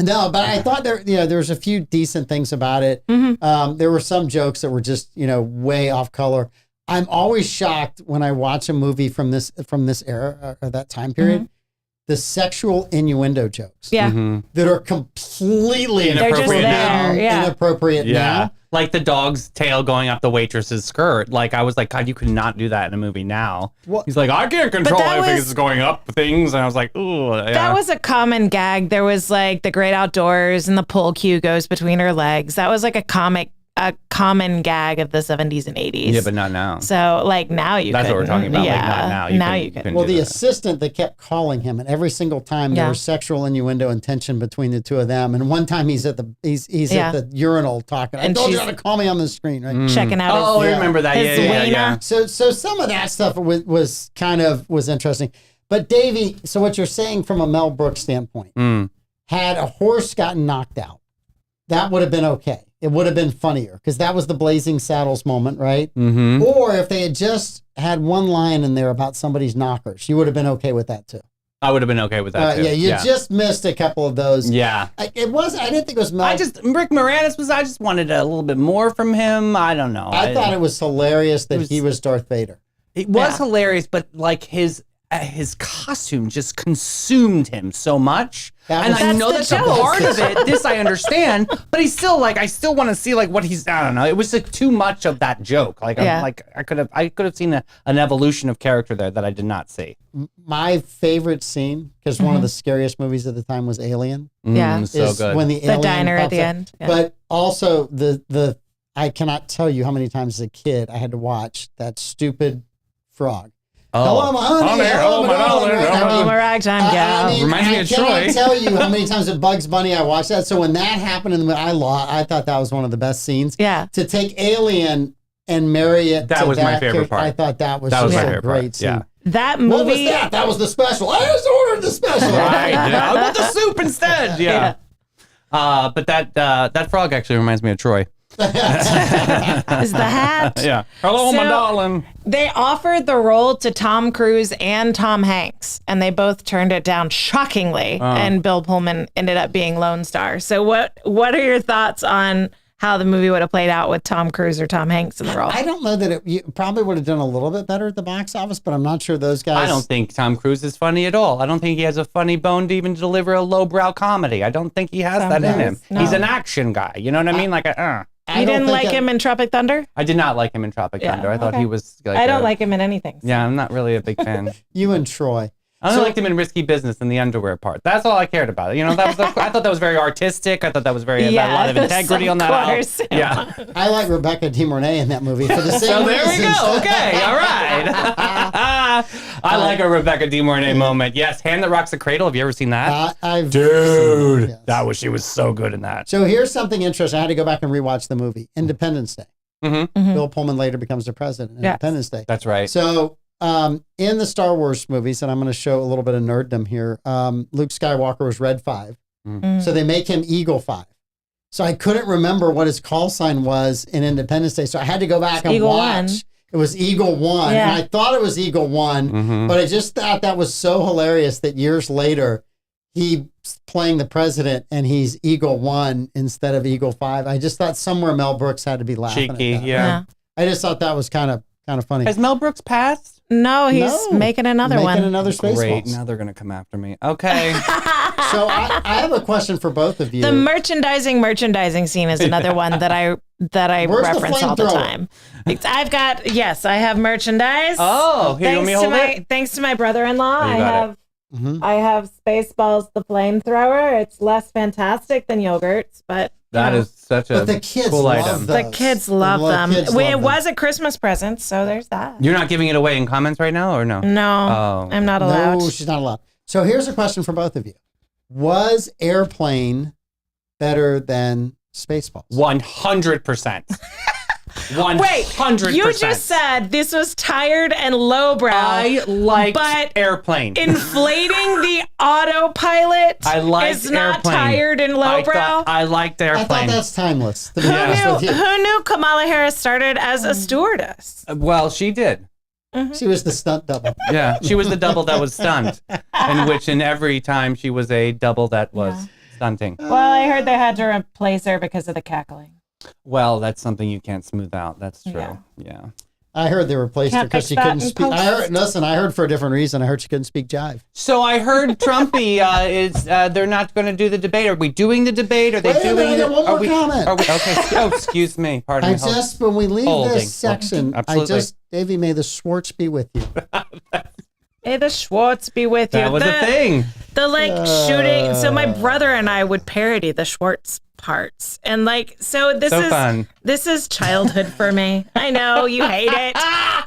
No, but I thought there was a few decent things about it. There were some jokes that were just, way off color. I'm always shocked when I watch a movie from this era or that time period. The sexual innuendo jokes. Yeah. That are completely inappropriate now. Inappropriate now. Like the dog's tail going up the waitress's skirt. Like, I was like, God, you could not do that in a movie now. Well, he's like, I can't control everything that's going up things. And I was like, ooh. Yeah. That was a common gag. There was like the great outdoors and the pull cue goes between her legs. That was like a common gag of the 70s and 80s. Yeah, but not now. So like now you That's what we're talking about. Yeah. Like not now. Now you can. Well, the assistant that kept calling him, and every single time there was sexual innuendo and tension between the two of them. And one time he's at the urinal talking. I told you how to call me on the screen, right? Checking out. I remember that. Yeah. So some of that stuff was interesting. But Davey, so what you're saying from a Mel Brooks standpoint, had a horse gotten knocked out, that would have been okay. It would have been funnier because that was the Blazing Saddles moment, right? Or if they had just had one line in there about somebody's knockers, you would have been okay with that too. I would have been okay with that too. Yeah, you just missed a couple of those. Yeah. I didn't think it was Mel. Rick Moranis I just wanted a little bit more from him. I don't know. I thought it was hilarious that he was Darth Vader. It was hilarious, but like his costume just consumed him so much. And I know that's a part of it. This I understand, but he's still like, I still want to see like what he's. I don't know. It was like too much of that joke. Like I'm like I could have seen an evolution of character there that I did not see. My favorite scene, because one of the scariest movies at the time was Alien. So good. When the alien diner at the end. Yeah. But also the I cannot tell you how many times as a kid I had to watch that stupid frog. Hello, my honey. Hello, my darling. Hello, my ragtime gal. Reminds me of Troy. I cannot tell you how many times at Bugs Bunny I watched that. So when that happened, I thought that was one of the best scenes. Yeah. To take Alien and marry it. That was my favorite part. I thought that was a great scene. Yeah. That movie. What was that? That was the special. I just ordered the special. Right. Yeah. I want the soup instead. Yeah. But that frog actually reminds me of Troy. Is the hat. Yeah. Hello, my darling. They offered the role to Tom Cruise and Tom Hanks, and they both turned it down shockingly. And Bill Pullman ended up being Lone Star. So what are your thoughts on how the movie would have played out with Tom Cruise or Tom Hanks in the role. I don't know that it probably would have done a little bit better at the box office, but I'm not sure those guys. I don't think Tom Cruise is funny at all. I don't think he has a funny bone to even deliver a lowbrow comedy. I don't think he has that in him. No. He's an action guy. You know what I mean? Like, You didn't like him in Tropic Thunder? I did not like him in Tropic Thunder. I thought he was like I don't like him in anything. So. Yeah, I'm not really a big fan. You and Troy. I only liked him in Risky Business in the underwear part. That's all I cared about. You know, that was I thought that was very artistic. I thought that was very had a lot of integrity on that. Course. Yeah. I like Rebecca De Mornay in that movie for the same So there we reasons. go. Okay, all right. I like a Rebecca De Mornay moment. Yes, Hand That Rocks the Cradle. Have you ever seen that? Dude, Yes. She was so good in that. So here's something interesting. I had to go back and rewatch the movie Independence Day. Mm-hmm. Bill Pullman later becomes the president. Independence Day. That's right. So in the Star Wars movies, and I'm going to show a little bit of nerddom here, Luke Skywalker was Red 5. So they make him Eagle 5. So I couldn't remember what his call sign was in Independence Day. So I had to go back and Eagle watch. 1. It was Eagle 1. Yeah. And I thought it was Eagle 1, but I just thought that was so hilarious that years later, he's playing the president and he's Eagle 1 instead of Eagle 5. I just thought somewhere Mel Brooks had to be laughing Cheeky, at that. yeah. I just thought that was kind of funny. Has Mel Brooks passed? No, he's making another one. Making another Spaceballs. Great. Now they're going to come after me. Okay. So I have a question for both of you. The merchandising scene is another one that I Where's the reference all the flamethrower? time. I have merchandise. Oh, here, you want me to hold it? Thanks to my brother-in-law, Oh, you got it. I have Spaceballs the flamethrower. It's less fantastic than yogurts, but That is such a But the kids cool love item. those. the kids love them. Kids love It them. was a Christmas present, so there's that. You're not giving it away in comments right now, or no? No, Oh. I'm not allowed. No, she's not allowed. So here's a question for both of you. Was Airplane better than Spaceballs? 100%. 100%. Wait, you just said this was tired and lowbrow. I liked but Airplane. Inflating the autopilot I liked is not Airplane. tired and lowbrow. I liked I Airplane. thought that's timeless. To be Yeah. honest with you. Who knew Kamala Harris started as a stewardess? Well, she did. She was the stunt double. Yeah, she was the double that was stunned, in every time she was a double that was stunting. Well, I heard they had to replace her because of the cackling. Well, that's something you can't smooth out. That's true. Yeah. I heard they replaced her Can't because fix she that couldn't in speak. post. I heard for a different reason. I heard she couldn't speak jive. So I heard Trumpy they're not going to do the debate. Are we doing the debate? Are they Wait a doing minute, I got one are more we, comment. Are we, okay. Oh, excuse me. Pardon me. When we leave Holding. this section, Absolutely. Davey, may the Schwartz be with you. May the Schwartz be with you. That was a thing. The shooting. So my brother and I would parody the Schwartz parts, and this is fun. This is childhood for me. I know you hate it,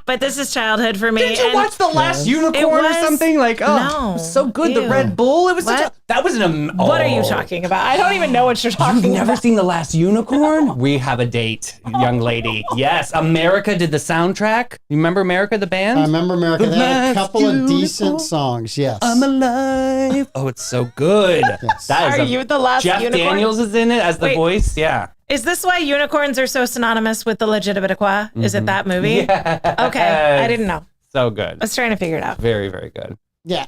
but this is childhood for me. Did you watch The Last Unicorn or was- something? no. It was so good. Ew. The Red Bull. It was What? that was What are you talking about? I don't even know what you're talking You've about. never seen The Last Unicorn? We have a date, young lady. Yes, America did the soundtrack. You remember America, the band? I remember America. The They had a last couple of unicorn. decent songs. Yes. I'm alive. Oh, it's so good. Yes. That is Are you the last Jeff unicorn? Daniels is in it as the Wait. voice. Yeah. Is this why unicorns are so synonymous with the Legitimataqua? Is it that movie? Yes. Okay, I didn't know. So good. I was trying to figure it out. Very, very good. Yeah.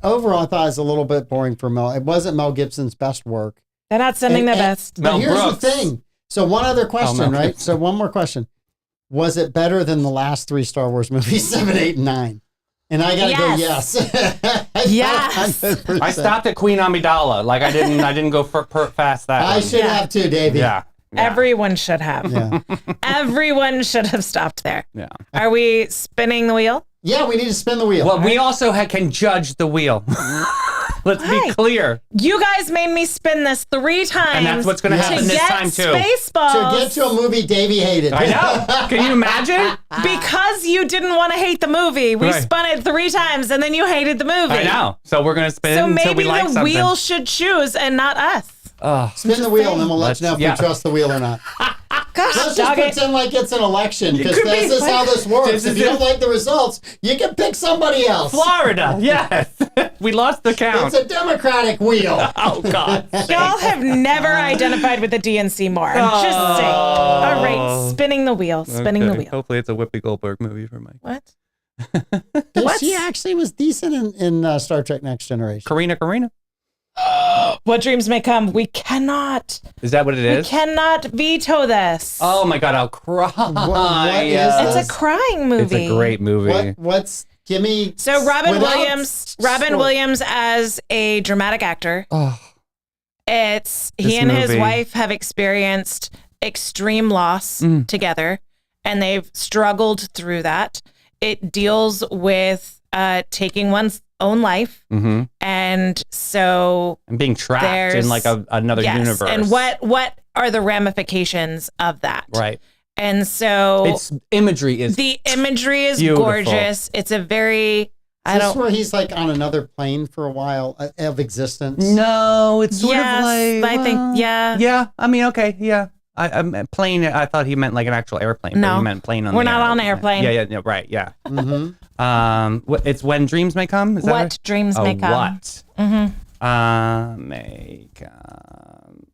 Overall, I thought it was a little bit boring for Mel. It wasn't Mel Gibson's best work. They're not sending the best. But Mel here's Brooks. the thing. So one other question, Mel right? Gibson. So one more question. Was it better than the last 3 Star Wars movies, 7, 8, and 9? And I gotta go yes. Yes. 100%. I stopped at Queen Amidala. I didn't go past that. I one. should have too, Davey. Yeah. Everyone should have. Yeah. Everyone should have stopped there. Yeah. Are we spinning the wheel? Yeah, we need to spin the wheel. Well, we also can judge the wheel. Let's be Hey. clear. You guys made me spin this 3 times. And that's what's going to Yes. happen to this get time, too. Spaceballs. to get to a movie Davey hated. I know. Can you imagine? Because you didn't want to hate the movie. We Right. spun it 3 times and then you hated the movie. I know. So we're going to spin So until maybe we like the something. wheel should choose and not us. Spin the wheel and then we'll let you know if Let's- we trust the wheel or not. Gosh, Let's just dog it. pretend like it's an election because could be. this is how this works. This If is you it. don't like the results, you can pick somebody else. Florida. Yes. We lost the count. It's a Democratic wheel. Oh, God. Y'all have never identified with the DNC more. I'm just saying. All right, spinning the wheel, spinning the wheel. Hopefully it's a Whoopi Goldberg movie for Mike. What? She actually was decent in Star Trek Next Generation. Karina. What Dreams May Come. We cannot. Is that what it is? We cannot veto this. Oh my God, I'll cry. What is this? It's a crying movie. It's a great movie. What's give me? So Robin Williams as a dramatic actor. Oh, He and his movie. wife have experienced extreme loss together, and they've struggled through that. It deals with taking one's own life, and so and being trapped in like another universe. And what are the ramifications of that? Right. And so The imagery is beautiful. gorgeous. It's a very Is this where he's like on another plane for a while of existence? No, it's sort of like I think yeah. I mean, okay, yeah. I'm plane. I thought he meant like an actual airplane. No, but he meant plane on. We're the not air. on an airplane. Yeah, right, yeah. Mm-hmm. It's When Dreams May Come. Is that What right? Dreams May Come. What? May come.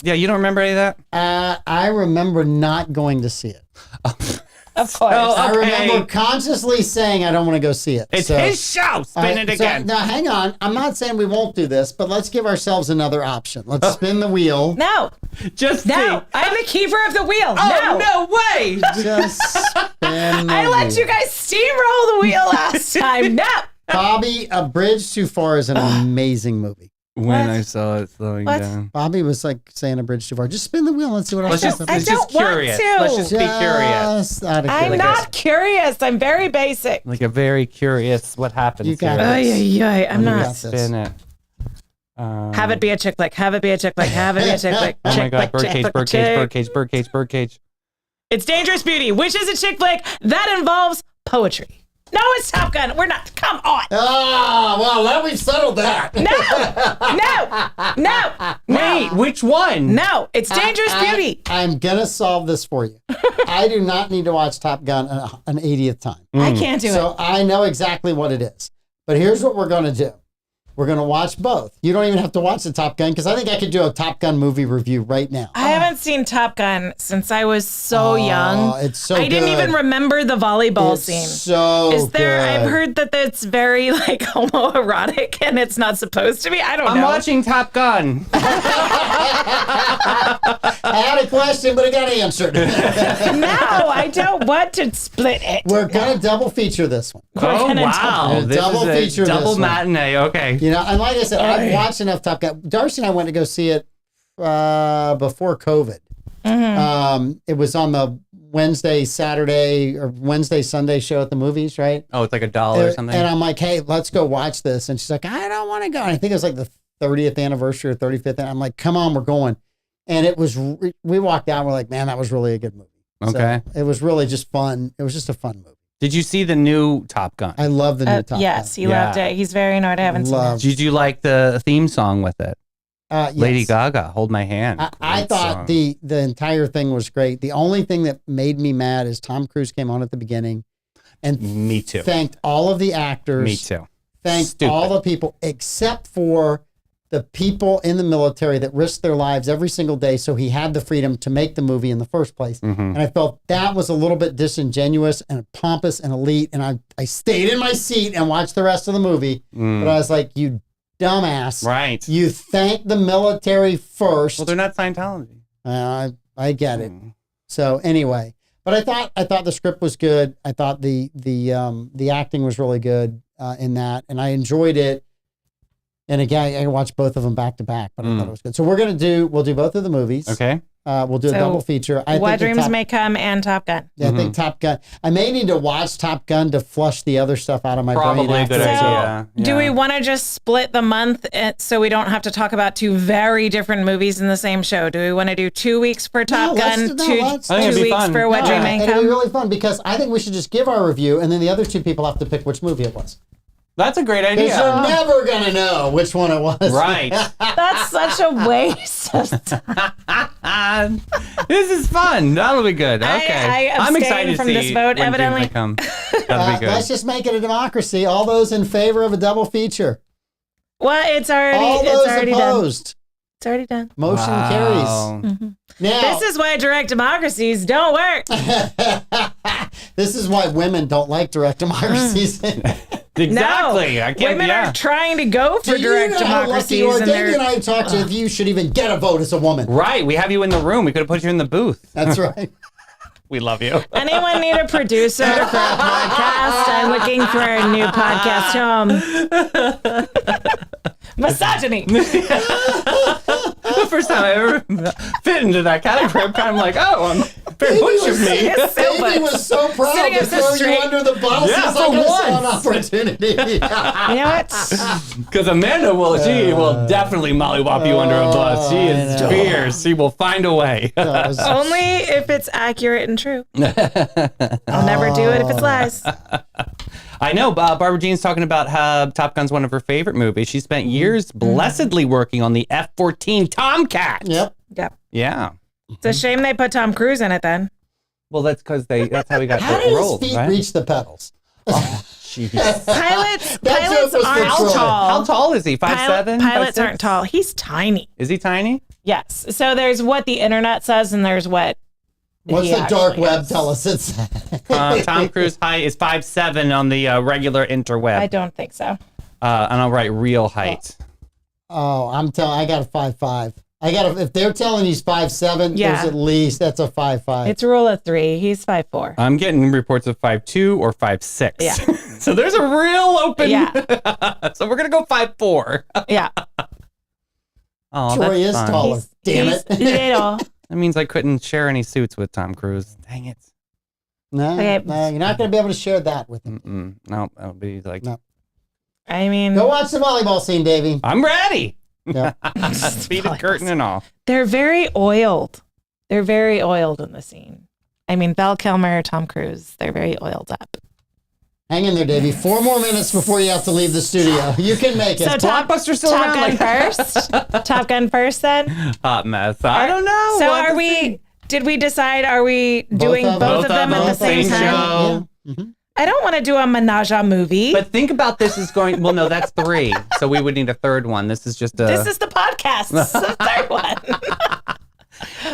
Yeah, you don't remember any of that? I remember not going to see it. Of course. I remember consciously saying I don't want to go see it. It's his show. Spin it again. Now, hang on. I'm not saying we won't do this, but let's give ourselves another option. Let's spin the wheel. No. Just No. think. I'm the keeper of the wheel. Oh, no way. Just spin the I let wheel. you guys steamroll the wheel last time. No. Bobby, A Bridge Too Far is an amazing movie. When I saw it slowing What? down. Bobby was like saying A Bridge Too Far. Just spin the wheel. Let's see what else Let's happens. just don't want curious. to. Let's just be curious. Just out of I'm curiosity. not curious. I'm very basic. Like a very curious what happens You got here. it. I'm You not. got this. Spin it. Have it be a chick flick. Have it be a chick flick. Have it be a chick flick. Oh my Chick God, flick, chick birdcage, flick, birdcage, chick. birdcage, birdcage, birdcage. It's Dangerous Beauty, which is a chick flick that involves poetry. No, it's Top Gun. We're not. Come on. Ah, well, now we've settled that. No. Wait, which one? No, it's Dangerous Beauty. I'm going to solve this for you. I do not need to watch Top Gun an 80th time. I can't do So it. I know exactly what it is. But here's what we're going to do. We're going to watch both. You don't even have to watch the Top Gun because I think I could do a Top Gun movie review right now. I haven't seen Top Gun since I was so young. It's so I didn't good. even remember the volleyball It's scene. so Is there? good. I've heard that it's very like homoerotic and it's not supposed to be. I don't I'm know. watching Top Gun. I had a question, but it got answered. No, I don't want to split it. We're going to double feature this one. Oh, gonna wow. This double is a feature this double one. matinee. Okay. You know, and like I said, I've watched enough Top Gun. Darcy and I went to go see it before COVID. It was on the Wednesday, Saturday, or Wednesday, Sunday show at the movies, right? Oh, it's like $1 or something. And I'm like, hey, let's go watch this. And she's like, I don't want to go. And I think it was like the 30th anniversary or 35th. And I'm like, come on, we're going. And it was, we walked out. And we're like, man, that was really a good movie. Okay. So it was really just fun. It was just a fun movie. Did you see the new Top Gun? I love the new Top Yes, Gun. he loved it. He's very annoyed I haven't seen it. Did you like the theme song with it? Yes. Lady Gaga, Hold My Hand. I Great thought song. the entire thing was great. The only thing that made me mad is Tom Cruise came on at the beginning and Me too. thanked all of the actors. Me too. Thanked Stupid. all the people except for the people in the military that risked their lives every single day so he had the freedom to make the movie in the first place. And I felt that was a little bit disingenuous and pompous and elite. And I stayed in my seat and watched the rest of the movie. But I was like, you dumbass. Right. You thank the military first. Well, they're not Scientology. I get it. So anyway, but I thought the script was good. I thought the acting was really good in that, and I enjoyed it. And again, I watched both of them back to back, but I thought it was good. So we'll do both of the movies. Okay. We'll do a double feature. What Dreams May Come and Top Gun. Yeah, I think Top Gun. I may need to watch Top Gun to flush the other stuff out of my brain. Probably a good afterwards. idea. So, do we want to just split the month so we don't have to talk about two very different movies in the same show? Do we want to do 2 weeks for Top Gun, two I think it'd be weeks fun. for What Dream May It'd be Come? really fun because I think we should just give our review, and then the other two people have to pick which movie it was. That's a great Because idea. you're never gonna know which one it was. Right. That's such a waste of time. This is fun. That'll be good. Okay. I I'm abstain excited to from see this vote, when Dreams evidently. May Come. That'll be good. Let's just make it a democracy. All those in favor of a double feature. Well, it's All already those done. opposed. It's already done. Motion Wow. carries. Now, This is why direct democracies don't work. this is why women don't like direct democracies. Exactly. No, I can't. women are trying to go for Do you direct know how lucky you democracies, are? and Davey and they're I talked to if you should even get a vote as a woman. Right. We have you in the room. We could have put you in the booth. That's right. We love you. anyone need a producer for a podcast? I'm looking for a new podcast home. Misogyny. The first time I ever fit into that category, I'm kind of like, oh, I'm very butch of me. It's so Davey much. was so proud Sitting to up so throw you straight. under the bus. Yeah, He's for like, I saw an once. opportunity. You know what? Because Amanda she will definitely mollywop you under a bus. She is fierce. She will find a way. Only if it's accurate and true. I'll never do it if it's lies. I know. Barbara Jean's talking about how Top Gun's one of her favorite movies. She spent years blessedly working on the F-14 Tomcat. Yep. Yep. Yeah. It's a shame they put Tom Cruise in it then. Well, that's because that's how he got How did rolled, his feet right? reach the pedals? Jeez. Pilots That joke was aren't for Troy. tall. How tall is he? 5'7"? Pilots 5'6"? aren't tall. He's tiny. Is he tiny? Yes. So there's what the internet says, and there's what. What's he the dark actually web is. tell us it's? Tom Cruise height is 5'7" on the regular interweb. I don't think so. And I'll write real height. Oh, I got a 5'5". If they're telling he's 5'7", Yeah. there's at least that's a 5'5". It's rule of three. He's 5'4". I'm getting reports of 5'2" or 5'6". Yeah. So there's a real open. Yeah. So we're gonna go 5'4". Yeah. Oh, Troy that's is fun. taller. Damn he's it. little. That means I couldn't share any suits with Tom Cruise. Dang it. No, Okay. no, you're not going to be able to share that with him. No, that would be like. No. I mean, Go watch the volleyball scene, Davey. I'm ready. Yeah. Speeded curtain and all. they're very oiled. They're very oiled in the scene. I mean, Val Kilmer, Tom Cruise, they're very oiled up. Hang in there, Davey. 4 more minutes before you have to leave the studio. You can make it. So Blockbuster still Top around? Gun first? Top Gun first then? Hot mess. I don't know. So We'll have are to we, see. did we decide, are we doing both of them at the same time? show. Yeah. Mm-hmm. I don't want to do a menage a movie. But think about this as going. Well, no, that's 3. So we would need a third one. This is just a. this is the podcast. This is the third one.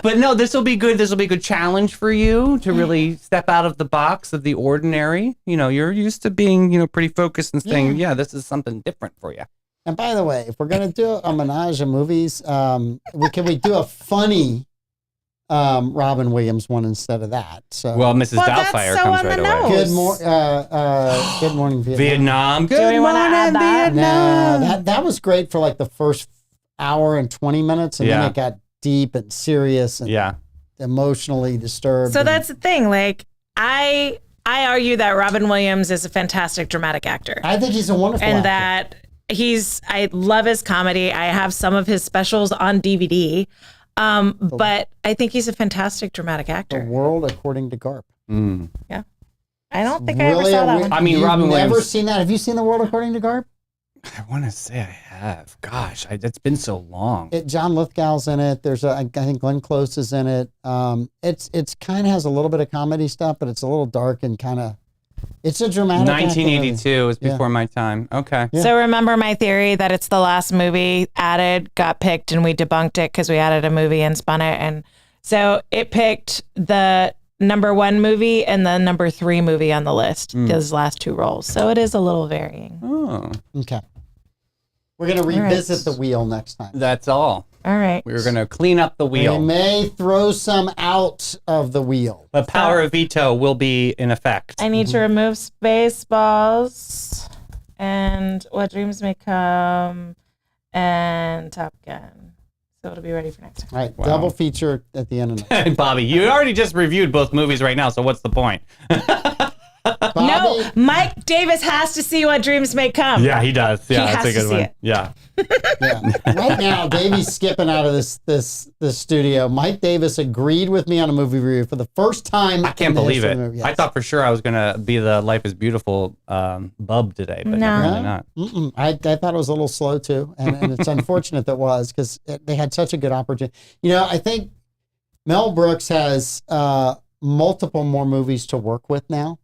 But no, this will be good. This will be a good challenge for you to really step out of the box of the ordinary. You know, you're used to being, pretty focused and saying, yeah, this is something different for you. And by the way, if we're going to do a menage of movies, can we do a funny Robin Williams one instead of that? So Well, Mrs. Well, that's Doubtfire so comes on right the away. nose. Good morning, Vietnam. Vietnam. we Good wanna morning, add that? Vietnam. No, that was great for like the first hour and 20 minutes, and Yeah. then it got deep and serious and Yeah. emotionally disturbed. So and- that's the thing. Like, I argue that Robin Williams is a fantastic dramatic actor. I think he's a wonderful and actor. that I love his comedy. I have some of his specials on DVD. But I think he's a fantastic dramatic The actor. World According to Garp. Mm. I don't think I ever Really saw a that weird- one. I mean, You've Robin never Williams- seen that? Have you seen The World According to Garp? I want to say I have. Gosh, it's been so long. John Lithgow's in it. I think Glenn Close is in it. It's kind of has a little bit of comedy stuff, but it's a little dark and kind of. It's a dramatic. 1982 was Yeah. before my time. Okay. Yeah. So remember my theory that it's the last movie added, got picked, and we debunked it because we added a movie and spun it. And so it picked the number 1 movie and the number 3 movie on the list, those last 2 roles. So it is a little varying. Oh, Okay. We're gonna revisit the wheel next time. that's all. All right. We were going to clean up the We wheel. may throw some out of the wheel. The power of veto will be in effect. I need to remove Spaceballs and What Dreams May Come and Top Gun. So it'll be ready for next time. All right, double feature at the end of next. Bobby, you already just reviewed both movies right now, so what's the point? Bobby, No, Mike Davis has to see What Dreams May Come. Yeah, he does. Yeah, He that's a has to good see one. it. Yeah. yeah. Right now, Davey's skipping out of this studio. Mike Davis agreed with me on a movie review for the first time. I can't believe it. Movie. I Yes. thought for sure I was going to be the Life is Beautiful bub today, but No. apparently not. Mm-mm. I thought it was a little slow too, and it's unfortunate that was because they had such a good opportunity. I think Mel Brooks has multiple more movies to work with now,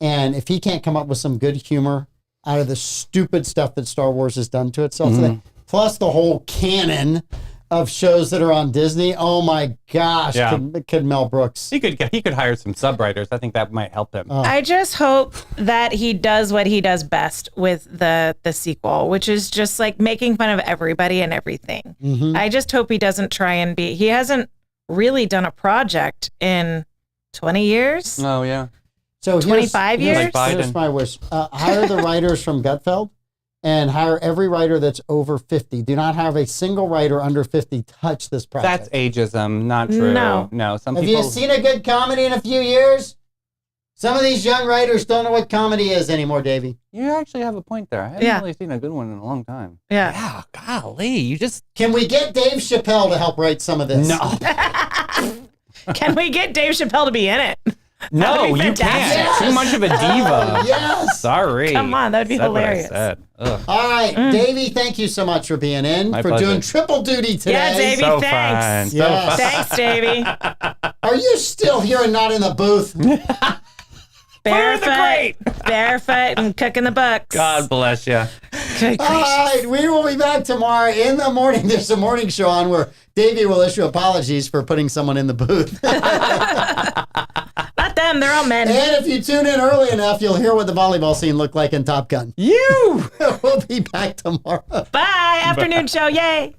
and if he can't come up with some good humor out of the stupid stuff that Star Wars has done to itself today, plus the whole canon of shows that are on Disney. Oh my gosh, Yeah. could Mel Brooks? He could hire some sub-writers. I think that might help him. I just hope that he does what he does best with the sequel, which is just like making fun of everybody and everything. I just hope he doesn't try and be. He hasn't really done a project in 20 years. Oh yeah. So 25 years? Like Here's Biden. my wish: hire the writers from Gutfeld, and hire every writer that's over 50. Do not have a single writer under 50 touch this project. That's ageism, not true. No. Some Have people. you seen a good comedy in a few years? Some of these young writers don't know what comedy is anymore, Davey. You actually have a point there. I haven't really seen a good one in a long time. Yeah. Yeah. Golly, you just Can we get Dave Chappelle to help write some of this? no. Can we get Dave Chappelle to be in it? No, That'd be you fantastic. can't. Too much of a diva. Yes. Sorry. Come on, that'd be Said what I hilarious. said. Ugh. All right, Davey, thank you so much for being in, My for pleasure. doing triple duty today. Yeah, Davey, So thanks. fun. So Yes. fun. Thanks, Davey. Are you still here and not in the booth? Barefoot and cooking the books. God bless you. Good All gracious. right, we will be back tomorrow in the morning. There's a morning show on where Davey will issue apologies for putting someone in the booth. Not them, they're all men. And if you tune in early enough, you'll hear what the volleyball scene looked like in Top Gun. You. We'll be back tomorrow. Bye. Afternoon show. Yay.